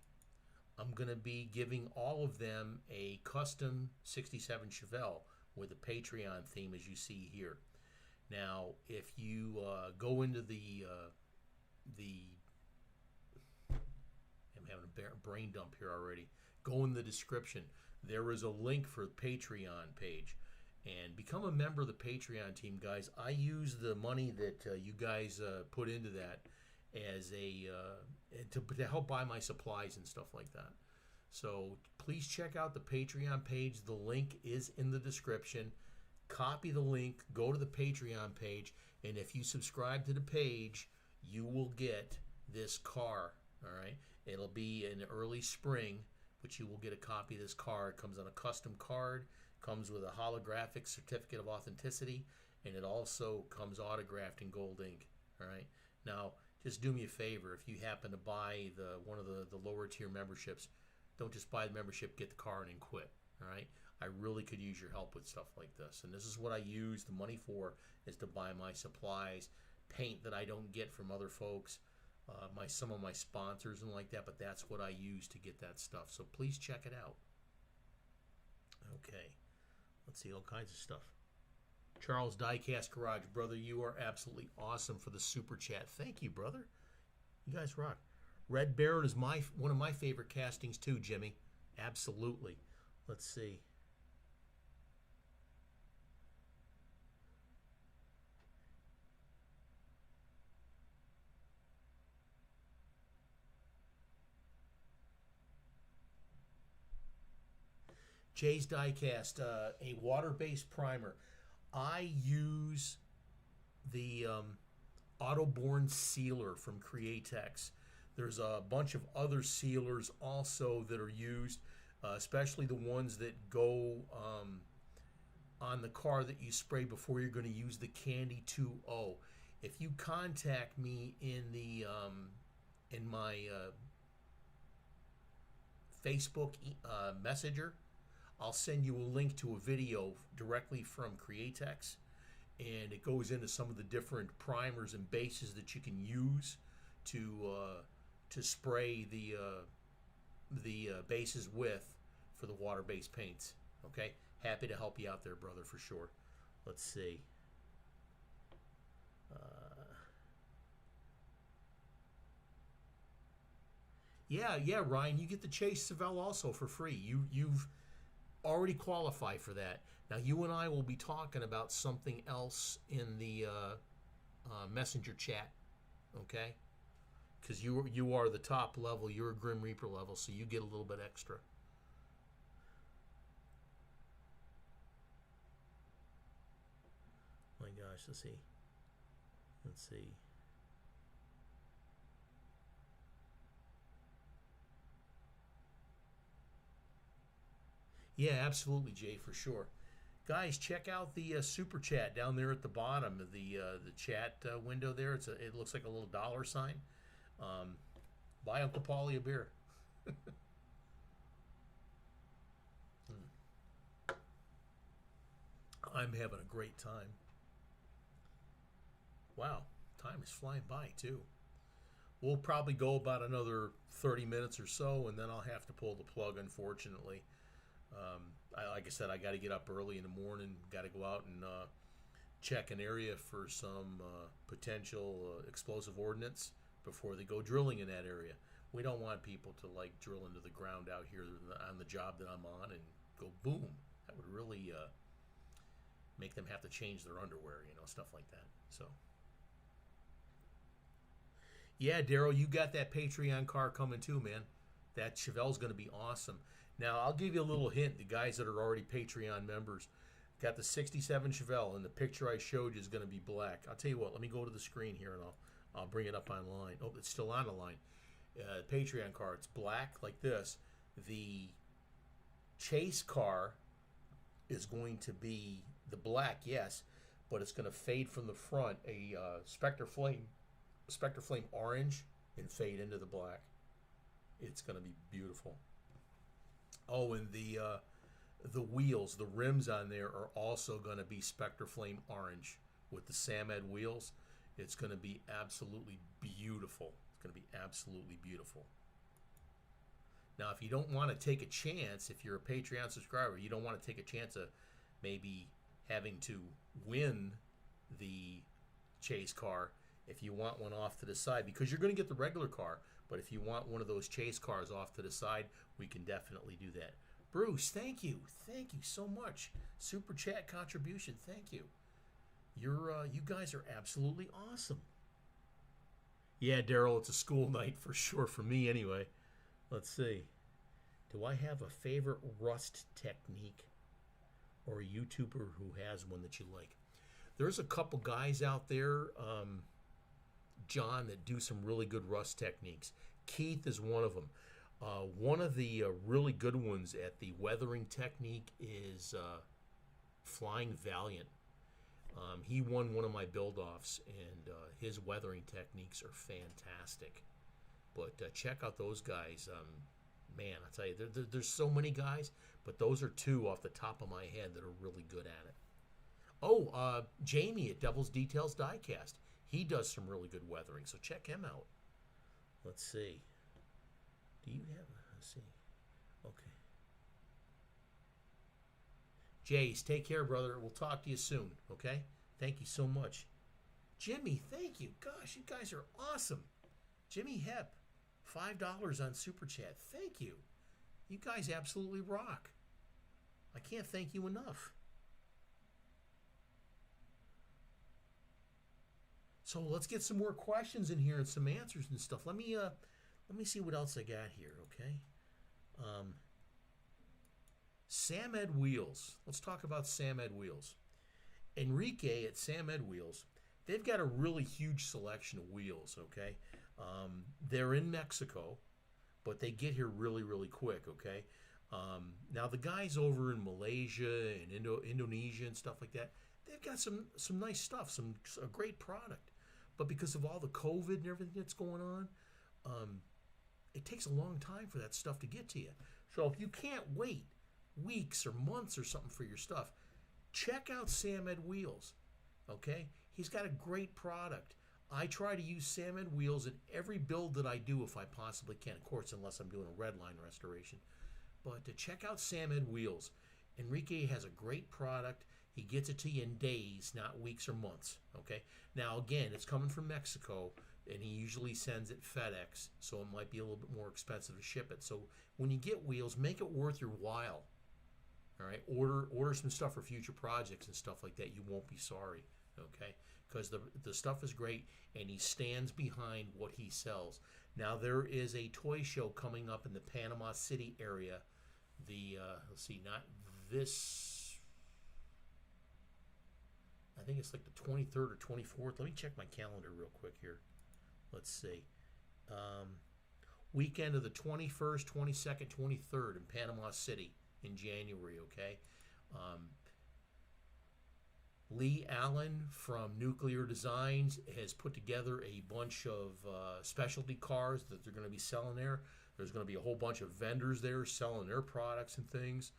I'm going to be giving all of them a custom 67 Chevelle with a Patreon theme, as you see here. Now, if you go into the I'm having a brain dump here already. Go in the description. There is a link for the Patreon page. And become a member of the Patreon team, guys. I use the money that you guys put into that as a to help buy my supplies and stuff like that. So please check out the Patreon page. The link is in the description. Copy the link, go to the Patreon page, and if you subscribe to the page, you will get this car, all right? It'll be in early spring, but you will get a copy of this car. It comes on a custom card, comes with a holographic certificate of authenticity, and it also comes autographed in gold ink, all right? Now, just do me a favor. If you happen to buy one of the lower tier memberships, don't just buy the membership, get the car, and then quit, all right? I really could use your help with stuff like this. And this is what I use the money for, is to buy my supplies, paint that I don't get from other folks, some of my sponsors and like that, but that's what I use to get that stuff. So please check it out. Okay, let's see, all kinds of stuff. Charles Diecast Garage, brother, you are absolutely awesome for the super chat. Thank you, brother. You guys rock. Red Baron is one of my favorite castings too, Jimmy. Absolutely. Let's see. Jay's Diecast, a water-based primer. I use the Autoborn sealer from Createx. There's a bunch of other sealers also that are used, especially the ones that go on the car that you spray before you're going to use the Candy 2.0. If you contact me in the in my Facebook Messenger, I'll send you a link to a video directly from Createx, and it goes into some of the different primers and bases that you can use to spray the bases with for the water-based paints. Okay, happy to help you out there, brother, for sure. Let's see. Yeah, Ryan, you get the Chase Savelle also for free. You've already qualify for that. Now, you and I will be talking about something else in the messenger chat, okay? Because you are the top level. You're a Grim Reaper level, so you get a little bit extra. My gosh, let's see. Yeah, absolutely, Jay, for sure. Guys, check out the super chat down there at the bottom of the chat window there. It looks like a little dollar sign. Buy Uncle Paulie a beer. I'm having a great time. Wow, time is flying by too. We'll probably go about another 30 minutes or so, and then I'll have to pull the plug, unfortunately. Like I said, I got to get up early in the morning, got to go out and check an area for some potential explosive ordnance before they go drilling in that area. We don't want people to like drill into the ground out here on the job that I'm on and go boom. That would really make them have to change their underwear, stuff like that. So, yeah, Daryl, you got that Patreon car coming too, man. That Chevelle's going to be awesome. Now, I'll give you a little hint. The guys that are already Patreon members got the 67 Chevelle, and the picture I showed you is going to be black. I'll tell you what. Let me go to the screen here, and I'll bring it up online. Oh, it's still on the line. Patreon car. It's black like this. The chase car is going to be the black, yes, but it's going to fade from the front. A Spectre Flame orange and fade into the black. It's going to be beautiful. Oh, and the wheels, the rims on there are also going to be Spectre Flame orange with the Samed wheels. It's going to be absolutely beautiful. It's going to be absolutely beautiful. Now, if you don't want to take a chance, if you're a Patreon subscriber, you don't want to take a chance of maybe having to win the chase car. If you want one off to the side, because you're going to get the regular car, but if you want one of those chase cars off to the side, we can definitely do that. Bruce, thank you. Thank you so much. Super chat contribution. Thank you. You guys are absolutely awesome. Yeah, Daryl, it's a school night for sure for me anyway. Let's see. Do I have a favorite rust technique or a YouTuber who has one that you like? There's a couple guys out there, John, that do some really good rust techniques. Keith is one of them. One of the really good ones at the weathering technique is Flying Valiant. He won one of my build-offs, and his weathering techniques are fantastic. But check out those guys. Man, I tell you, there's so many guys, but those are two off the top of my head that are really good at it. Oh, Jamie at Devil's Details Diecast. He does some really good weathering, so check him out. Let's see. Do you have? Let's see. Okay. Jace, take care, brother. We'll talk to you soon. Okay. Thank you so much. Jimmy, thank you. Gosh, you guys are awesome. Jimmy Hep, $5 on Super Chat. Thank you. You guys absolutely rock. I can't thank you enough. So let's get some more questions in here and some answers and stuff. Let me see what else I got here, okay? Sam Ed Wheels. Let's talk about Sam Ed Wheels. Enrique at Sam Ed Wheels, they've got a really huge selection of wheels, okay? They're in Mexico, but they get here really, really quick, okay? Now, the guys over in Malaysia and Indonesia and stuff like that, they've got some nice stuff, a great product. But because of all the COVID and everything that's going on, it takes a long time for that stuff to get to you. So if you can't wait weeks or months or something for your stuff, check out Sam Ed Wheels, okay? He's got a great product. I try to use Sam Ed Wheels in every build that I do if I possibly can, of course, unless I'm doing a red line restoration. But to check out Sam Ed Wheels. Enrique has a great product. He gets it to you in days, not weeks or months, okay? Now, again, it's coming from Mexico, and he usually sends it FedEx, so it might be a little bit more expensive to ship it. So when you get wheels, make it worth your while, all right? Order some stuff for future projects and stuff like that. You won't be sorry, okay? Because the stuff is great, and he stands behind what he sells. Now, there is a toy show coming up in the Panama City area. Let's see, not this... I think it's like the 23rd or 24th. Let me check my calendar real quick here. Let's see. Weekend of the 21st, 22nd, 23rd in Panama City in January, okay? Lee Allen from Nuclear Designs has put together a bunch of specialty cars that they're going to be selling there. There's going to be a whole bunch of vendors there selling their products and things.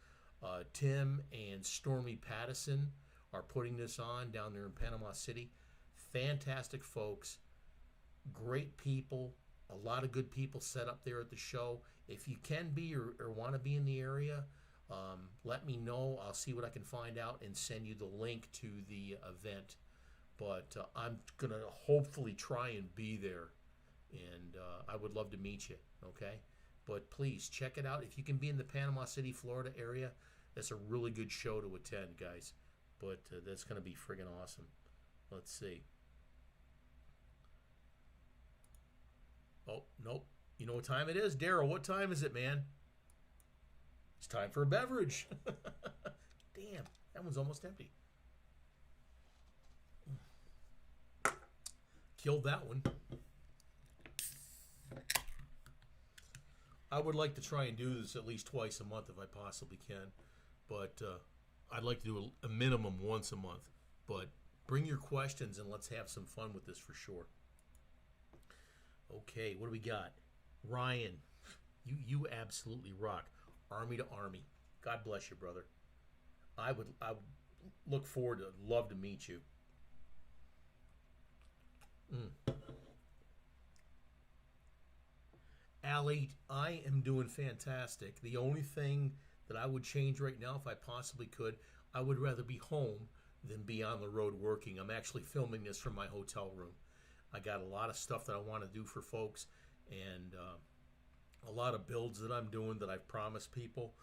Tim and Stormy Pattison are putting this on down there in Panama City. Fantastic folks, great people, a lot of good people set up there at the show. If you can be or want to be in the area, let me know. I'll see what I can find out and send you the link to the event. But I'm going to hopefully try and be there, and I would love to meet you, okay? But please check it out. If you can be in the Panama City, Florida area, that's a really good show to attend, guys. But that's going to be friggin' awesome. Let's see. Oh, nope. You know what time it is? Daryl, what time is it, man? It's time for a beverage. Damn, that one's almost empty. Killed that one. I would like to try and do this at least twice a month if I possibly can. But... I'd like to do a minimum once a month, but bring your questions and let's have some fun with this for sure. Okay, what do we got? Ryan, you absolutely rock. Army to Army. God bless you, brother. I would look forward to, love to meet you. Allie, I am doing fantastic. The only thing that I would change right now if I possibly could, I would rather be home than be on the road working. I'm actually filming this from my hotel room. I got a lot of stuff that I want to do for folks, and a lot of builds that I'm doing that I've promised people.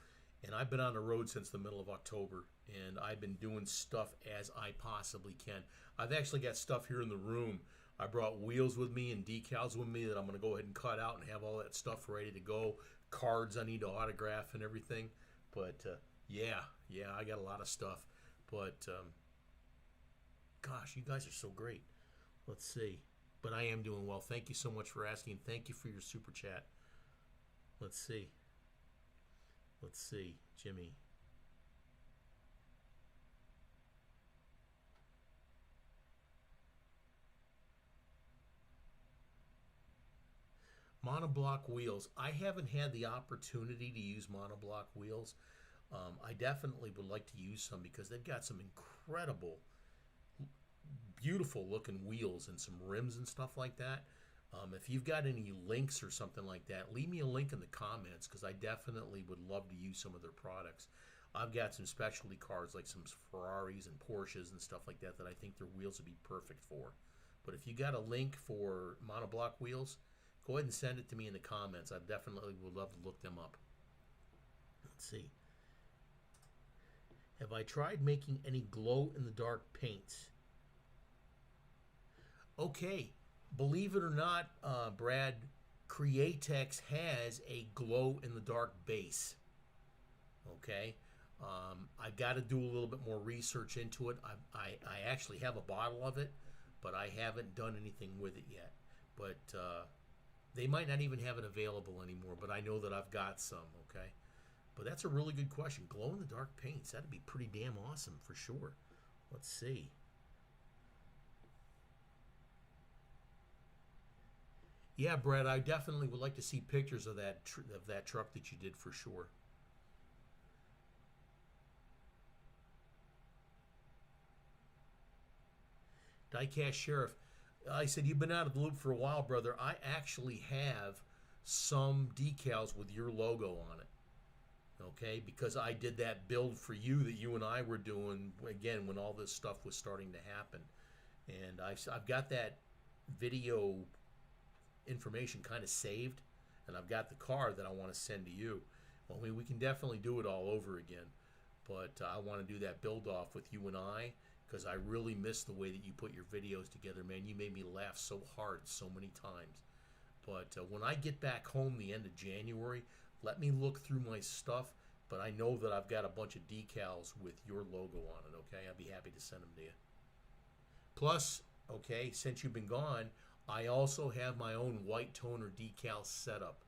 And I've been on the road since the middle of October, and I've been doing stuff as I possibly can. I've actually got stuff here in the room. I brought wheels with me and decals with me that I'm going to go ahead and cut out and have all that stuff ready to go. Cards I need to autograph and everything. But, yeah, I got a lot of stuff. But, gosh, you guys are so great. Let's see. But I am doing well. Thank you so much for asking. Thank you for your super chat. Let's see. Jimmy. Monoblock wheels. I haven't had the opportunity to use monoblock wheels. I definitely would like to use some because they've got some incredible beautiful looking wheels and some rims and stuff like that. If you've got any links or something like that, leave me a link in the comments, because I definitely would love to use some of their products. I've got some specialty cars like some Ferraris and Porsches and stuff like that that I think their wheels would be perfect for. But if you got a link for monoblock wheels, go ahead and send it to me in the comments. I definitely would love to look them up. Let's see. Have I tried making any glow-in-the-dark paints? Okay. Believe it or not, Brad, Createx has a glow-in-the-dark base. Okay? I've got to do a little bit more research into it. I actually have a bottle of it, but I haven't done anything with it yet. But they might not even have it available anymore, but I know that I've got some, okay? But that's a really good question. Glow-in-the-dark paints, that'd be pretty damn awesome for sure. Let's see. Yeah, Brad, I definitely would like to see pictures of that truck that you did for sure. Diecast Sheriff, I said, you've been out of the loop for a while, brother. I actually have some decals with your logo on it. Okay, because I did that build for you that you and I were doing, again, when all this stuff was starting to happen. And I've got that video information kind of saved, and I've got the card that I want to send to you. Well, I mean, we can definitely do it all over again, but I want to do that build off with you and I, because I really miss the way that you put your videos together, man. You made me laugh so hard so many times. But when I get back home the end of January, let me look through my stuff, but I know that I've got a bunch of decals with your logo on it, okay? I'd be happy to send them to you. Plus, okay, since you've been gone, I also have my own white toner decal setup.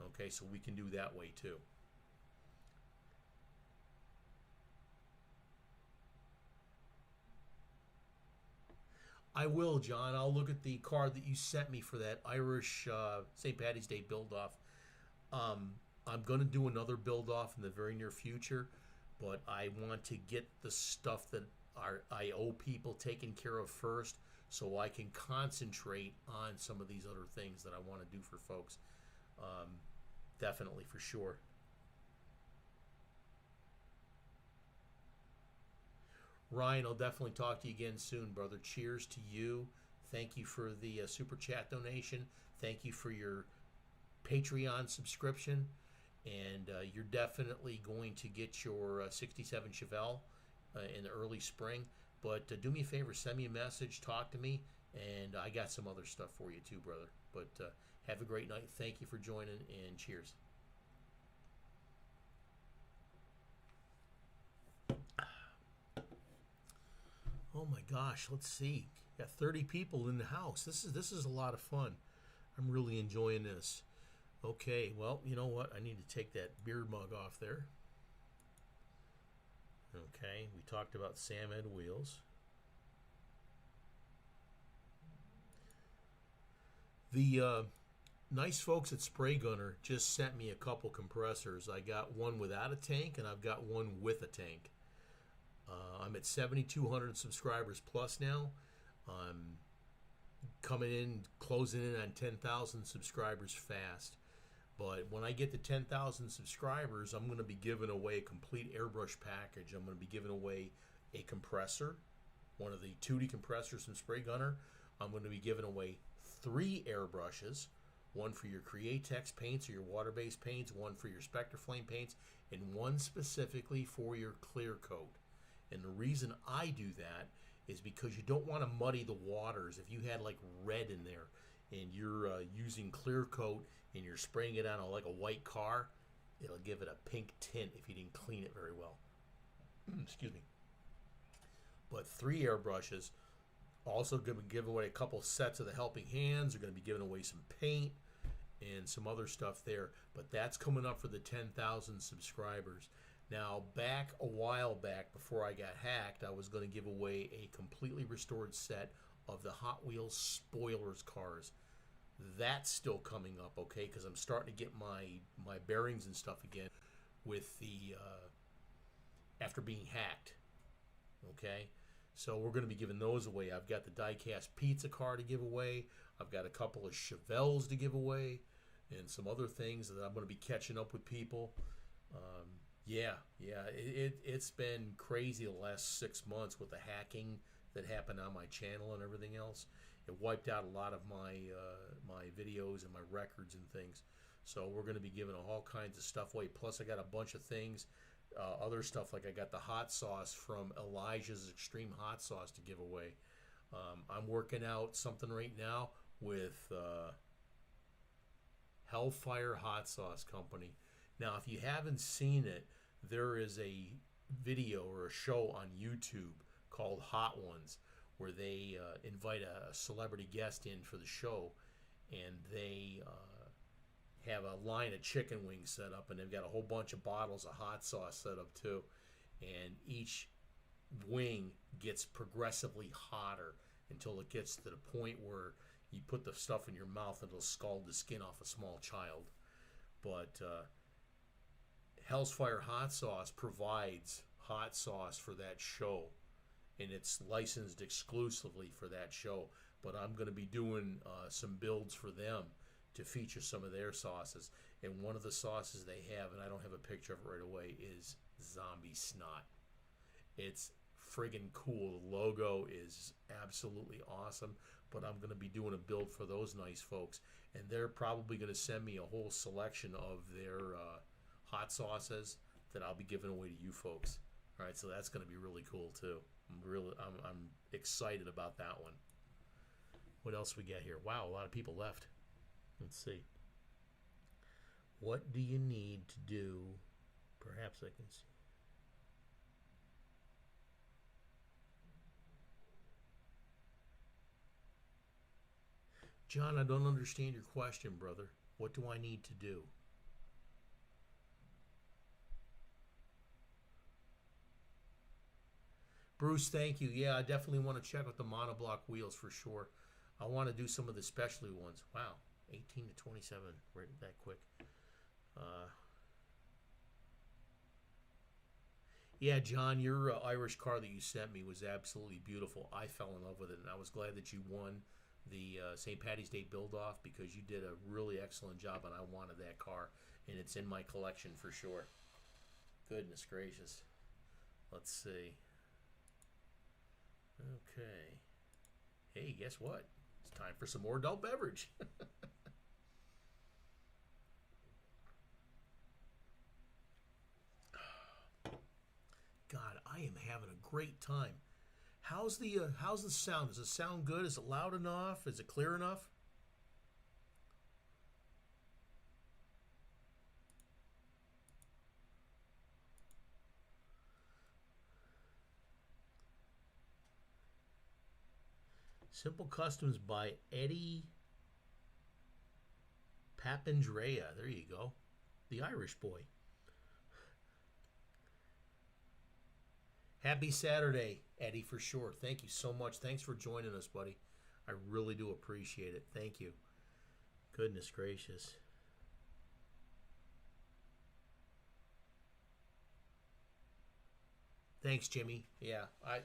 Okay, so we can do that way too. I will, John. I'll look at the card that you sent me for that Irish St. Paddy's Day build-off. I'm going to do another build-off in the very near future, but I want to get the stuff that I owe people taken care of first, so I can concentrate on some of these other things that I want to do for folks. Definitely, for sure. Ryan, I'll definitely talk to you again soon, brother. Cheers to you. Thank you for the super chat donation. Thank you for your Patreon subscription. And you're definitely going to get your 67 Chevelle in the early spring. But do me a favor, send me a message, talk to me, and I got some other stuff for you too, brother. But have a great night. Thank you for joining, and cheers. Oh my gosh, let's see. Got 30 people in the house. This is a lot of fun. I'm really enjoying this. Okay, well, you know what? I need to take that beer mug off there. Okay, we talked about Sam Ed wheels. The nice folks at Spray Gunner just sent me a couple compressors. I got one without a tank, and I've got one with a tank. I'm at 7,200 subscribers plus now. I'm coming in, closing in on 10,000 subscribers fast. But when I get to 10,000 subscribers, I'm going to be giving away a complete airbrush package. I'm going to be giving away a compressor, one of the 2D compressors from Spray Gunner. I'm going to be giving away 3 airbrushes, one for your Createx paints or your water-based paints, one for your Spectraflame paints, and one specifically for your clear coat. And the reason I do that is because you don't want to muddy the waters. If you had like red in there and you're using clear coat and you're spraying it on like a white car, it'll give it a pink tint if you didn't clean it very well. Excuse me. But 3 airbrushes. Also going to give away a couple sets of the helping hands. They're going to be giving away some paint and some other stuff there. But that's coming up for the 10,000 subscribers. Now, back a while back, before I got hacked, I was going to give away a completely restored set of the Hot Wheels spoilers cars. That's still coming up, okay, because I'm starting to get my bearings and stuff again with the, after being hacked, okay? So we're going to be giving those away. I've got the Diecast pizza car to give away. I've got a couple of Chevelles to give away, and some other things that I'm going to be catching up with people. It's been crazy the last 6 months with the hacking that happened on my channel and everything else. It wiped out a lot of my my videos and my records and things. So we're going to be giving all kinds of stuff away. Plus, I got a bunch of things, other stuff, like I got the hot sauce from Elijah's Extreme Hot Sauce to give away. I'm working out something right now with Hellfire Hot Sauce Company. Now, if you haven't seen it, there is a video or a show on YouTube called Hot Ones, where they invite a celebrity guest in for the show, and they have a line of chicken wings set up, and they've got a whole bunch of bottles of hot sauce set up too, and each wing gets progressively hotter until it gets to the point where you put the stuff in your mouth and it'll scald the skin off a small child. But Hellfire Hot Sauce provides hot sauce for that show, and it's licensed exclusively for that show. But I'm going to be doing some builds for them to feature some of their sauces. And one of the sauces they have, and I don't have a picture of it right away, is zombie snot. It's friggin' cool. The logo is absolutely awesome. But I'm going to be doing a build for those nice folks. And they're probably going to send me a whole selection of their hot sauces that I'll be giving away to you folks. All right, so that's going to be really cool too. I'm excited about that one. What else we got here? Wow, a lot of people left. Let's see. What do you need to do? Perhaps I can see. John, I don't understand your question, brother. What do I need to do? Bruce, thank you. Yeah, I definitely want to check out the monoblock wheels for sure. I want to do some of the specialty ones. Wow, 18 to 27, right that quick. Yeah, John, your Irish car that you sent me was absolutely beautiful. I fell in love with it, and I was glad that you won the St. Patty's Day build-off, because you did a really excellent job, and I wanted that car, and it's in my collection for sure. Goodness gracious. Let's see. Okay. Hey, guess what? It's time for some more adult beverage. God, I am having a great time. How's the sound? Does it sound good? Is it loud enough? Is it clear enough? Simple Customs by Eddie Papandrea. There you go. The Irish boy. Happy Saturday, Eddie, for sure. Thank you so much. Thanks for joining us, buddy. I really do appreciate it. Thank you. Goodness gracious. Thanks, Jimmy. Yeah, I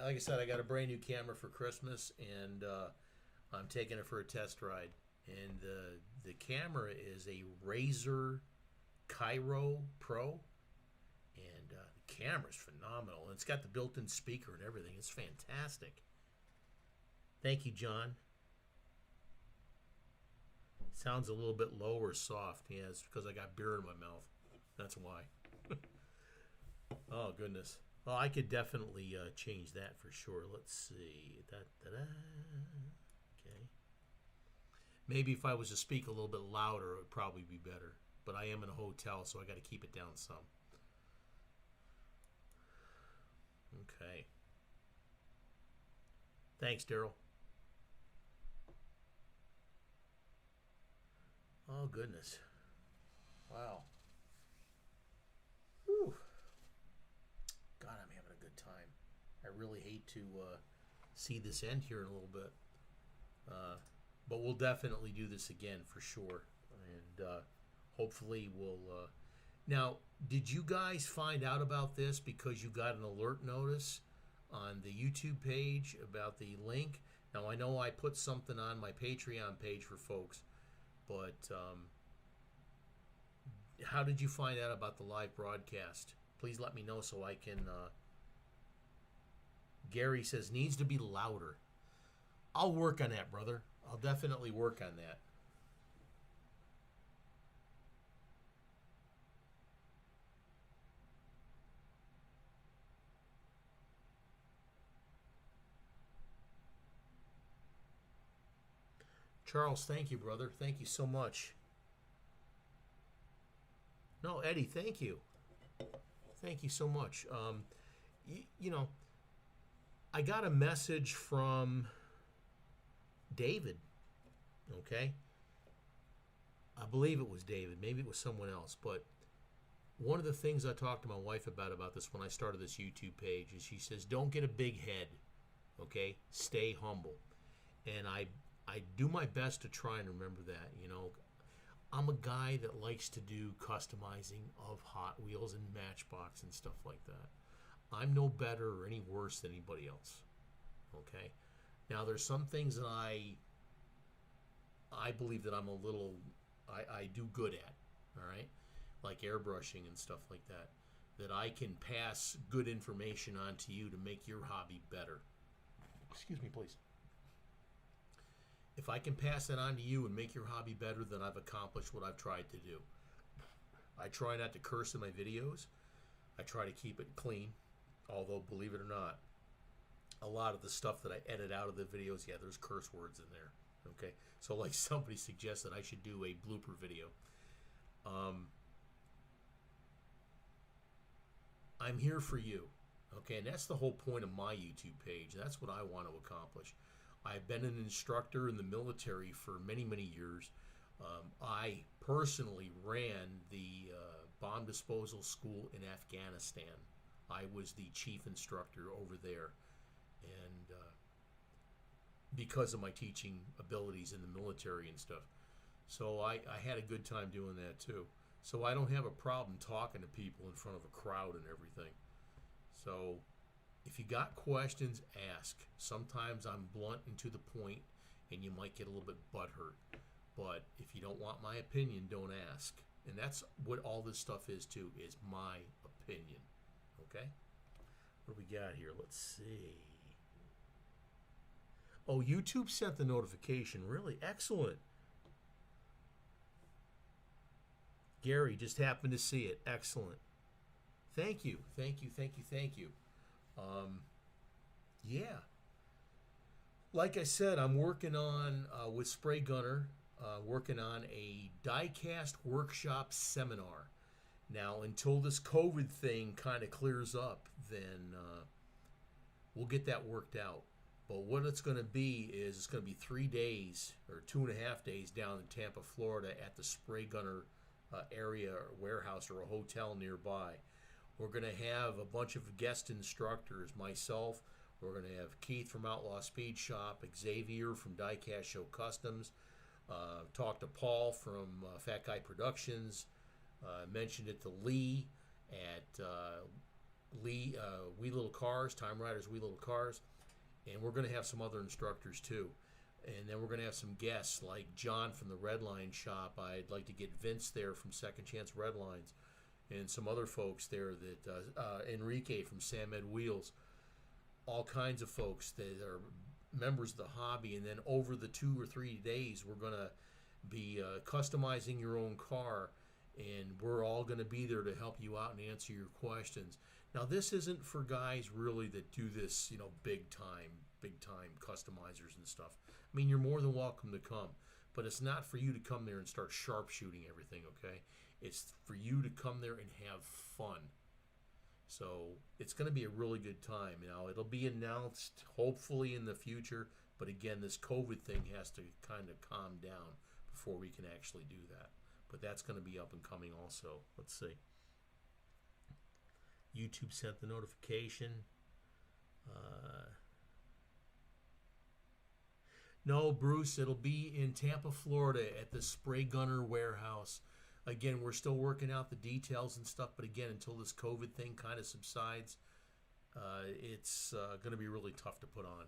like I said, I got a brand new camera for Christmas, and I'm taking it for a test ride. And the camera is a Razer Cairo Pro, and the camera's phenomenal. And it's got the built-in speaker and everything. It's fantastic. Thank you, John. Sounds a little bit low or soft. Yeah, it's because I got beer in my mouth. That's why. Oh, goodness. Well, I could definitely change that for sure. Let's see. Okay. Maybe if I was to speak a little bit louder, it would probably be better. But I am in a hotel, so I got to keep it down some. Okay. Thanks, Daryl. Oh, goodness. Wow. Whew. God, I'm having a good time. I really hate to see this end here in a little bit. But we'll definitely do this again for sure. And hopefully we'll... Now, did you guys find out about this because you got an alert notice on the YouTube page about the link. Now, I know I put something on my Patreon page for folks, but how did you find out about the live broadcast? Please let me know so I can... Gary says, needs to be louder. I'll work on that, brother. I'll definitely work on that. Charles, thank you, brother. Thank you so much. No, Eddie, thank you. Thank you so much. You know, I got a message from David, okay? I believe it was David. Maybe it was someone else. But one of the things I talked to my wife about this when I started this YouTube page is she says, don't get a big head, okay? Stay humble. And I do my best to try and remember that, you know. I'm a guy that likes to do customizing of Hot Wheels and Matchbox and stuff like that. I'm no better or any worse than anybody else, okay? Now, there's some things that I believe that I'm a little, I do good at, all right? Like airbrushing and stuff like that, that I can pass good information on to you to make your hobby better. Excuse me, please. If I can pass that on to you and make your hobby better, then I've accomplished what I've tried to do. I try not to curse in my videos. I try to keep it clean, although, believe it or not, a lot of the stuff that I edit out of the videos, yeah, there's curse words in there, okay? So like somebody suggested I should do a blooper video. I'm here for you, okay? And that's the whole point of my YouTube page. That's what I want to accomplish. I've been an instructor in the military for many, many years. I personally ran the bomb disposal school in Afghanistan. I was the chief instructor over there. And because of my teaching abilities in the military and stuff. So I had a good time doing that too. So I don't have a problem talking to people in front of a crowd and everything. So if you got questions, ask. Sometimes I'm blunt and to the point, and you might get a little bit butthurt. But if you don't want my opinion, don't ask. And that's what all this stuff is too, is my opinion. Okay? What do we got here? Let's see. Oh, YouTube sent the notification. Really? Excellent. Gary, just happened to see it. Excellent. Thank you. Thank you. Thank you. Thank you. Yeah. Like I said, I'm working on, with Spray Gunner, working on a Diecast workshop seminar. Now, until this COVID thing kind of clears up, then we'll get that worked out. But what it's going to be is it's going to be 3 days or 2.5 days down in Tampa, Florida at the Spray Gunner area or warehouse or a hotel nearby. We're going to have a bunch of guest instructors, myself. We're going to have Keith from Outlaw Speed Shop, Xavier from Diecast Show Customs, talk to Paul from Fat Guy Productions, mentioned it to Lee at Lee Wee Little Cars, Time Riders Wee Little Cars, and we're going to have some other instructors too. And then we're going to have some guests like John from the Redline Shop. I'd like to get Vince there from Second Chance Redlines, and some other folks there that Enrique from Sam Ed Wheels. All kinds of folks that are members of the hobby. And then over the 2 or 3 days, we're going to be customizing your own car, and we're all going to be there to help you out and answer your questions. Now, this isn't for guys really that do this, you know, big time customizers and stuff. I mean, you're more than welcome to come, but it's not for you to come there and start sharpshooting everything, okay? It's for you to come there and have fun. So it's going to be a really good time. Now, it'll be announced hopefully in the future, but again, this COVID thing has to kind of calm down before we can actually do that. But that's going to be up and coming also. Let's see. YouTube sent the notification. No, Bruce, it'll be in Tampa, Florida at the Spray Gunner warehouse. Again, we're still working out the details and stuff, but again, until this COVID thing kind of subsides, It's going to be really tough to put on.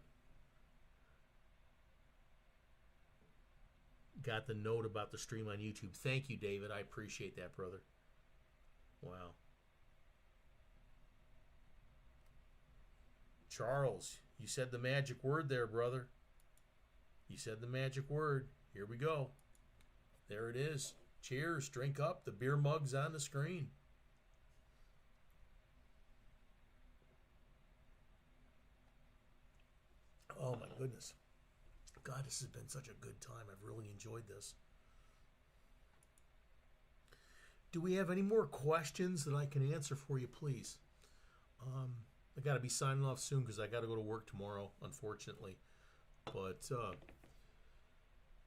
Got the note about the stream on YouTube. Thank you, David. I appreciate that, brother. Wow. Charles, you said the magic word there, brother. You said the magic word. Here we go. There it is. Cheers. Drink up. The beer mug's on the screen. Oh, my goodness. God, this has been such a good time. I've really enjoyed this. Do we have any more questions that I can answer for you, please? I got to be signing off soon because I got to go to work tomorrow, unfortunately. But,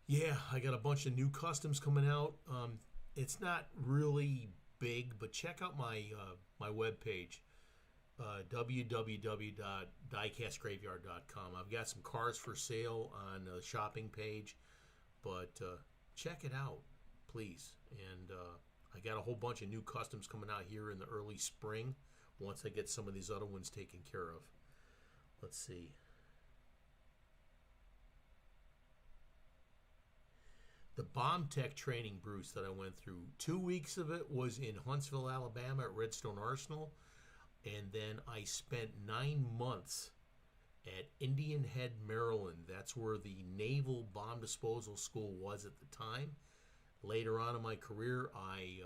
yeah, I got a bunch of new customs coming out. It's not really big, but check out my my webpage, www.diecastgraveyard.com. I've got some cars for sale on the shopping page, but check it out, please. And I got a whole bunch of new customs coming out here in the early spring once I get some of these other ones taken care of. Let's see. The bomb tech training, Bruce, that I went through, 2 weeks of it was in Huntsville, Alabama at Redstone Arsenal. And then I spent 9 months at Indian Head, Maryland. That's where the Naval Bomb Disposal School was at the time. Later on in my career, I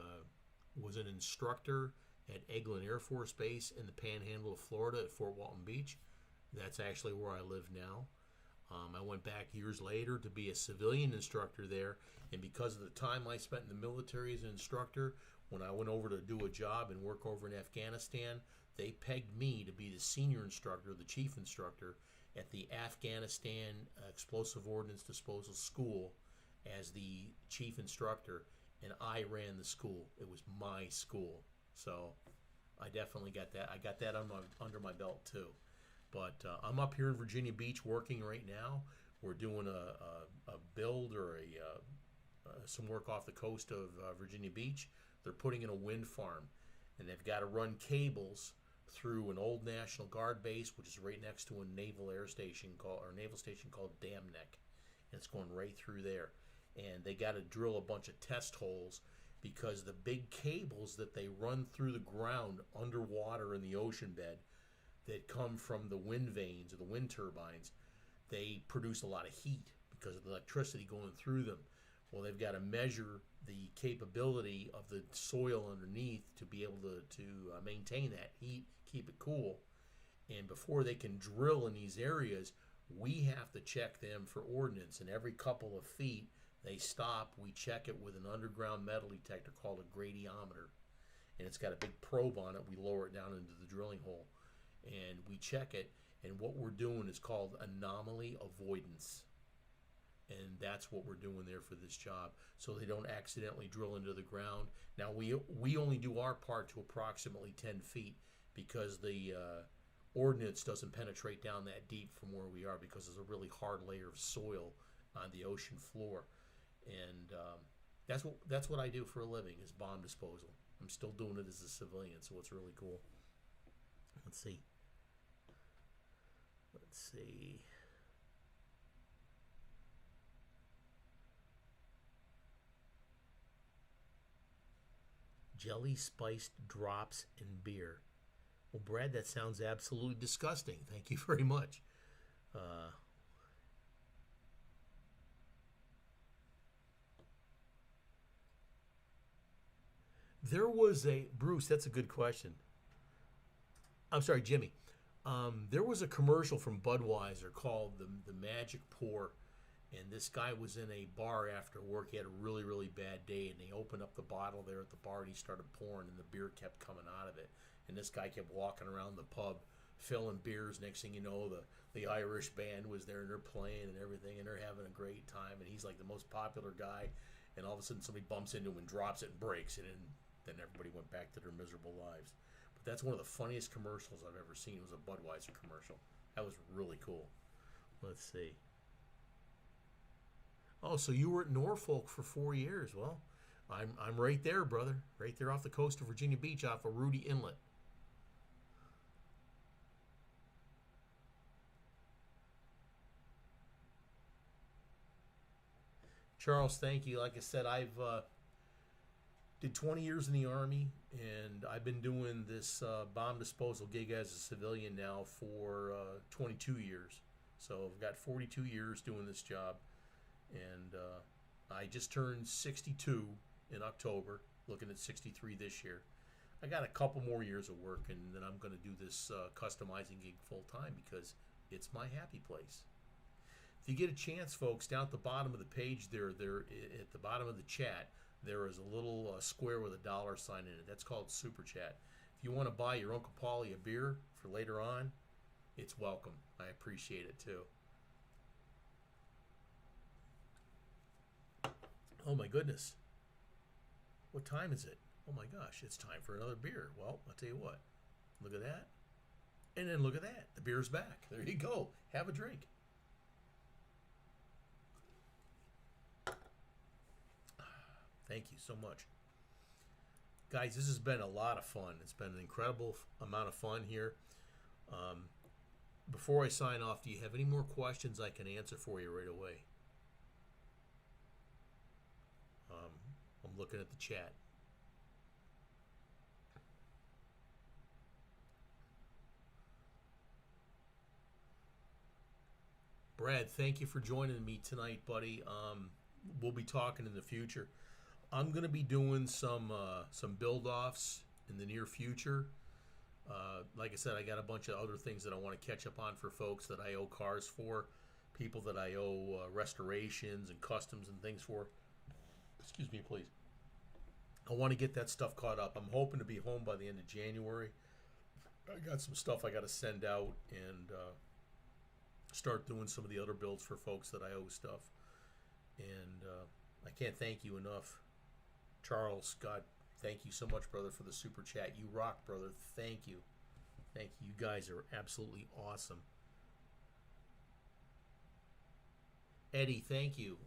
was an instructor at Eglin Air Force Base in the Panhandle of Florida at Fort Walton Beach. That's actually where I live now. I went back years later to be a civilian instructor there, and because of the time I spent in the military as an instructor, when I went over to do a job and work over in Afghanistan, they pegged me to be the senior instructor, the chief instructor, at the Afghanistan Explosive Ordnance Disposal School as the chief instructor, and I ran the school. It was my school, so I definitely got that. I got that under my belt too. But I'm up here in Virginia Beach working right now. We're doing a build or some work off the coast of Virginia Beach. They're putting in a wind farm, and they've got to run cables through an old National Guard base, which is right next to a naval station called Dam Neck, and it's going right through there. And they got to drill a bunch of test holes because the big cables that they run through the ground underwater in the ocean bed that come from the wind vanes or the wind turbines, they produce a lot of heat because of the electricity going through them. Well, they've got to measure the capability of the soil underneath to be able to maintain that heat, keep it cool. And before they can drill in these areas, we have to check them for ordnance. And every couple of feet, they stop. We check it with an underground metal detector called a gradiometer. And it's got a big probe on it. We lower it down into the drilling hole. And we check it, and what we're doing is called anomaly avoidance. And that's what we're doing there for this job, so they don't accidentally drill into the ground. Now, we only do our part to approximately 10 feet because the ordnance doesn't penetrate down that deep from where we are because there's a really hard layer of soil on the ocean floor. And that's what I do for a living, is bomb disposal. I'm still doing it as a civilian, so it's really cool. Let's see. Jelly spiced drops in beer. Well, Brad, that sounds absolutely disgusting. Thank you very much. There was Bruce, that's a good question. I'm sorry, Jimmy. There was a commercial from Budweiser called the Magic Pour, and this guy was in a bar after work. He had a really, really bad day, and they opened up the bottle there at the bar, and he started pouring, and the beer kept coming out of it. And this guy kept walking around the pub, filling beers. Next thing you know, the Irish band was there, and they're playing and everything, and they're having a great time, and he's like the most popular guy, and all of a sudden somebody bumps into him and drops it and breaks it, and then everybody went back to their miserable lives. That's one of the funniest commercials I've ever seen. It was a Budweiser commercial. That was really cool. Let's see. Oh, so you were at Norfolk for 4 years. Well, I'm right there, brother. Right there off the coast of Virginia Beach off of Rudy Inlet. Charles, thank you. Like I said, I've did 20 years in the Army, and I've been doing this bomb disposal gig as a civilian now for 22 years. So I've got 42 years doing this job, and I just turned 62 in October, looking at 63 this year. I got a couple more years of work, and then I'm going to do this customizing gig full time because it's my happy place. If you get a chance, folks, down at the bottom of the page there at the bottom of the chat, there is a little square with a dollar sign in it. That's called Super Chat. If you want to buy your Uncle Paulie a beer for later on, it's welcome. I appreciate it too. Oh my goodness. What time is it? Oh my gosh, it's time for another beer. Well, I'll tell you what. Look at that. And then look at that. The beer's back. There you go. Have a drink. Thank you so much. Guys, this has been a lot of fun. It's been an incredible amount of fun here. Before I sign off, do you have any more questions I can answer for you right away? I'm looking at the chat. Brad, thank you for joining me tonight, buddy. We'll be talking in the future. I'm going to be doing some build-offs in the near future. Like I said, I got a bunch of other things that I want to catch up on for folks that I owe cars for, people that I owe restorations and customs and things for. Excuse me, please. I want to get that stuff caught up. I'm hoping to be home by the end of January. I got some stuff I got to send out and start doing some of the other builds for folks that I owe stuff. And I can't thank you enough. Charles, God, thank you so much, brother, for the super chat. You rock, brother. Thank you. Thank you. You guys are absolutely awesome. Eddie, thank you.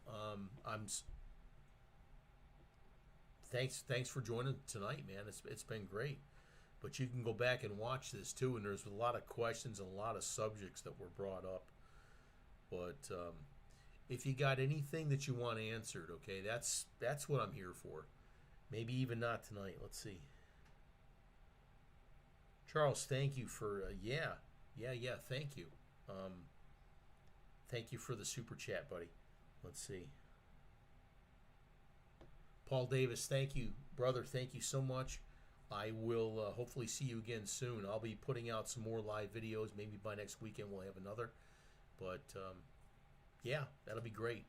Thanks for joining tonight, man. It's been great. But you can go back and watch this too, and there's a lot of questions and a lot of subjects that were brought up. But if you got anything that you want answered, okay, that's what I'm here for. Maybe even not tonight. Let's see. Charles, thank you for yeah. Thank you. Thank you for the super chat, buddy. Let's see. Paul Davis, thank you, brother. Thank you so much. I will hopefully see you again soon. I'll be putting out some more live videos. Maybe by next weekend we'll have another. But yeah, that'll be great.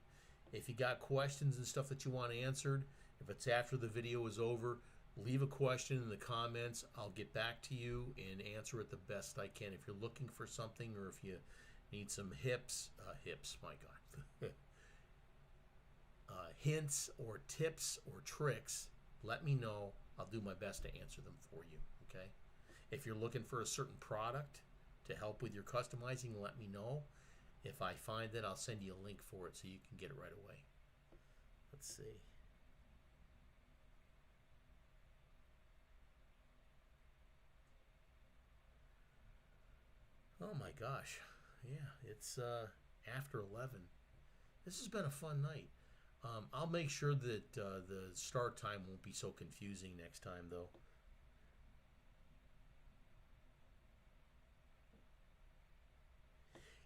If you got questions and stuff that you want answered, if it's after the video is over, leave a question in the comments. I'll get back to you and answer it the best I can. If you're looking for something or if you need some hints or tips or tricks, let me know. I'll do my best to answer them for you, okay? If you're looking for a certain product to help with your customizing, let me know. If I find it, I'll send you a link for it so you can get it right away. Let's see. Oh my gosh. Yeah, it's after 11. This has been a fun night. I'll make sure that the start time won't be so confusing next time, though.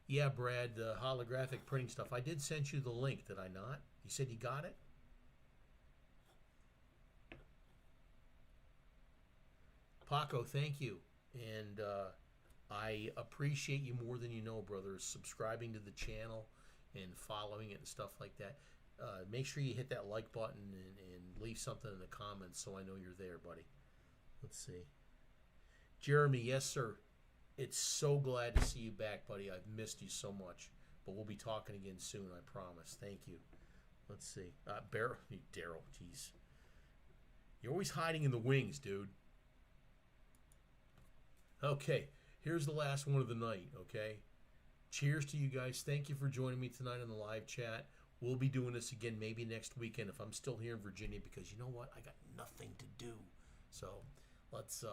Yeah, Brad, the holographic printing stuff. I did send you the link, did I not? You said you got it? Paco, thank you. And I appreciate you more than you know, brother, subscribing to the channel and following it and stuff like that. Make sure you hit that like button and leave something in the comments so I know you're there, buddy. Let's see. Jeremy, yes, sir. It's so glad to see you back, buddy. I've missed you so much. But we'll be talking again soon, I promise. Thank you. Let's see. Daryl, jeez. You're always hiding in the wings, dude. Okay, here's the last one of the night, okay? Cheers to you guys. Thank you for joining me tonight on the live chat. We'll be doing this again maybe next weekend if I'm still here in Virginia because you know what? I got nothing to do. So let's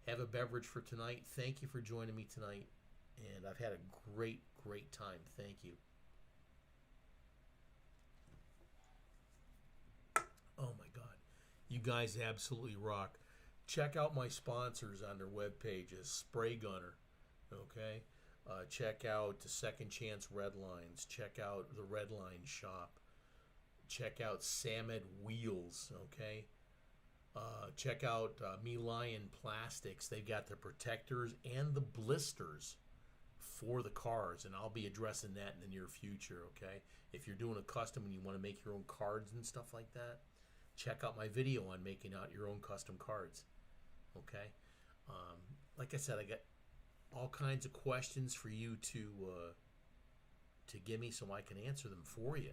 have a beverage for tonight. Thank you for joining me tonight. And I've had a great time. Thank you. guys absolutely rock. Check out my sponsors on their web pages. Spray Gunner, okay? Check out the Second Chance Redlines. Check out the Redline Shop. Check out Samet Wheels, okay? Check out Me Lion Plastics. They've got the protectors and the blisters for the cars, and I'll be addressing that in the near future, okay? If you're doing a custom and you want to make your own cards and stuff like that, check out my video on making out your own custom cards, okay? Like I said, I got all kinds of questions for you to give me so I can answer them for you.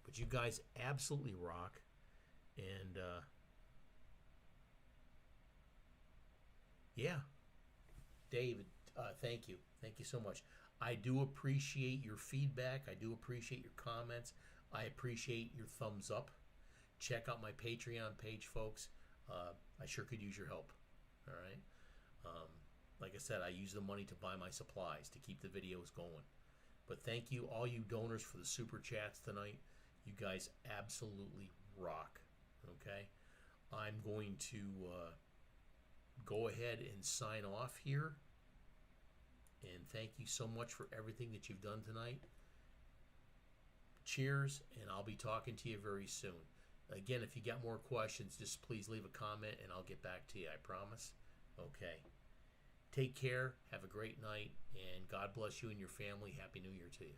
But you guys absolutely rock, and yeah, David, thank you. Thank you so much. I do appreciate your feedback. I do appreciate your comments. I appreciate your thumbs up. Check out my Patreon page, folks. I sure could use your help. All right. Like I said, I use the money to buy my supplies to keep the videos going. But thank you, all you donors, for the super chats tonight. You guys absolutely rock. Okay. I'm going to go ahead and sign off here. And thank you so much for everything that you've done tonight. Cheers, and I'll be talking to you very soon. Again, if you got more questions, just please leave a comment and I'll get back to you, I promise. Okay. Take care, have a great night, and God bless you and your family. Happy New Year to you.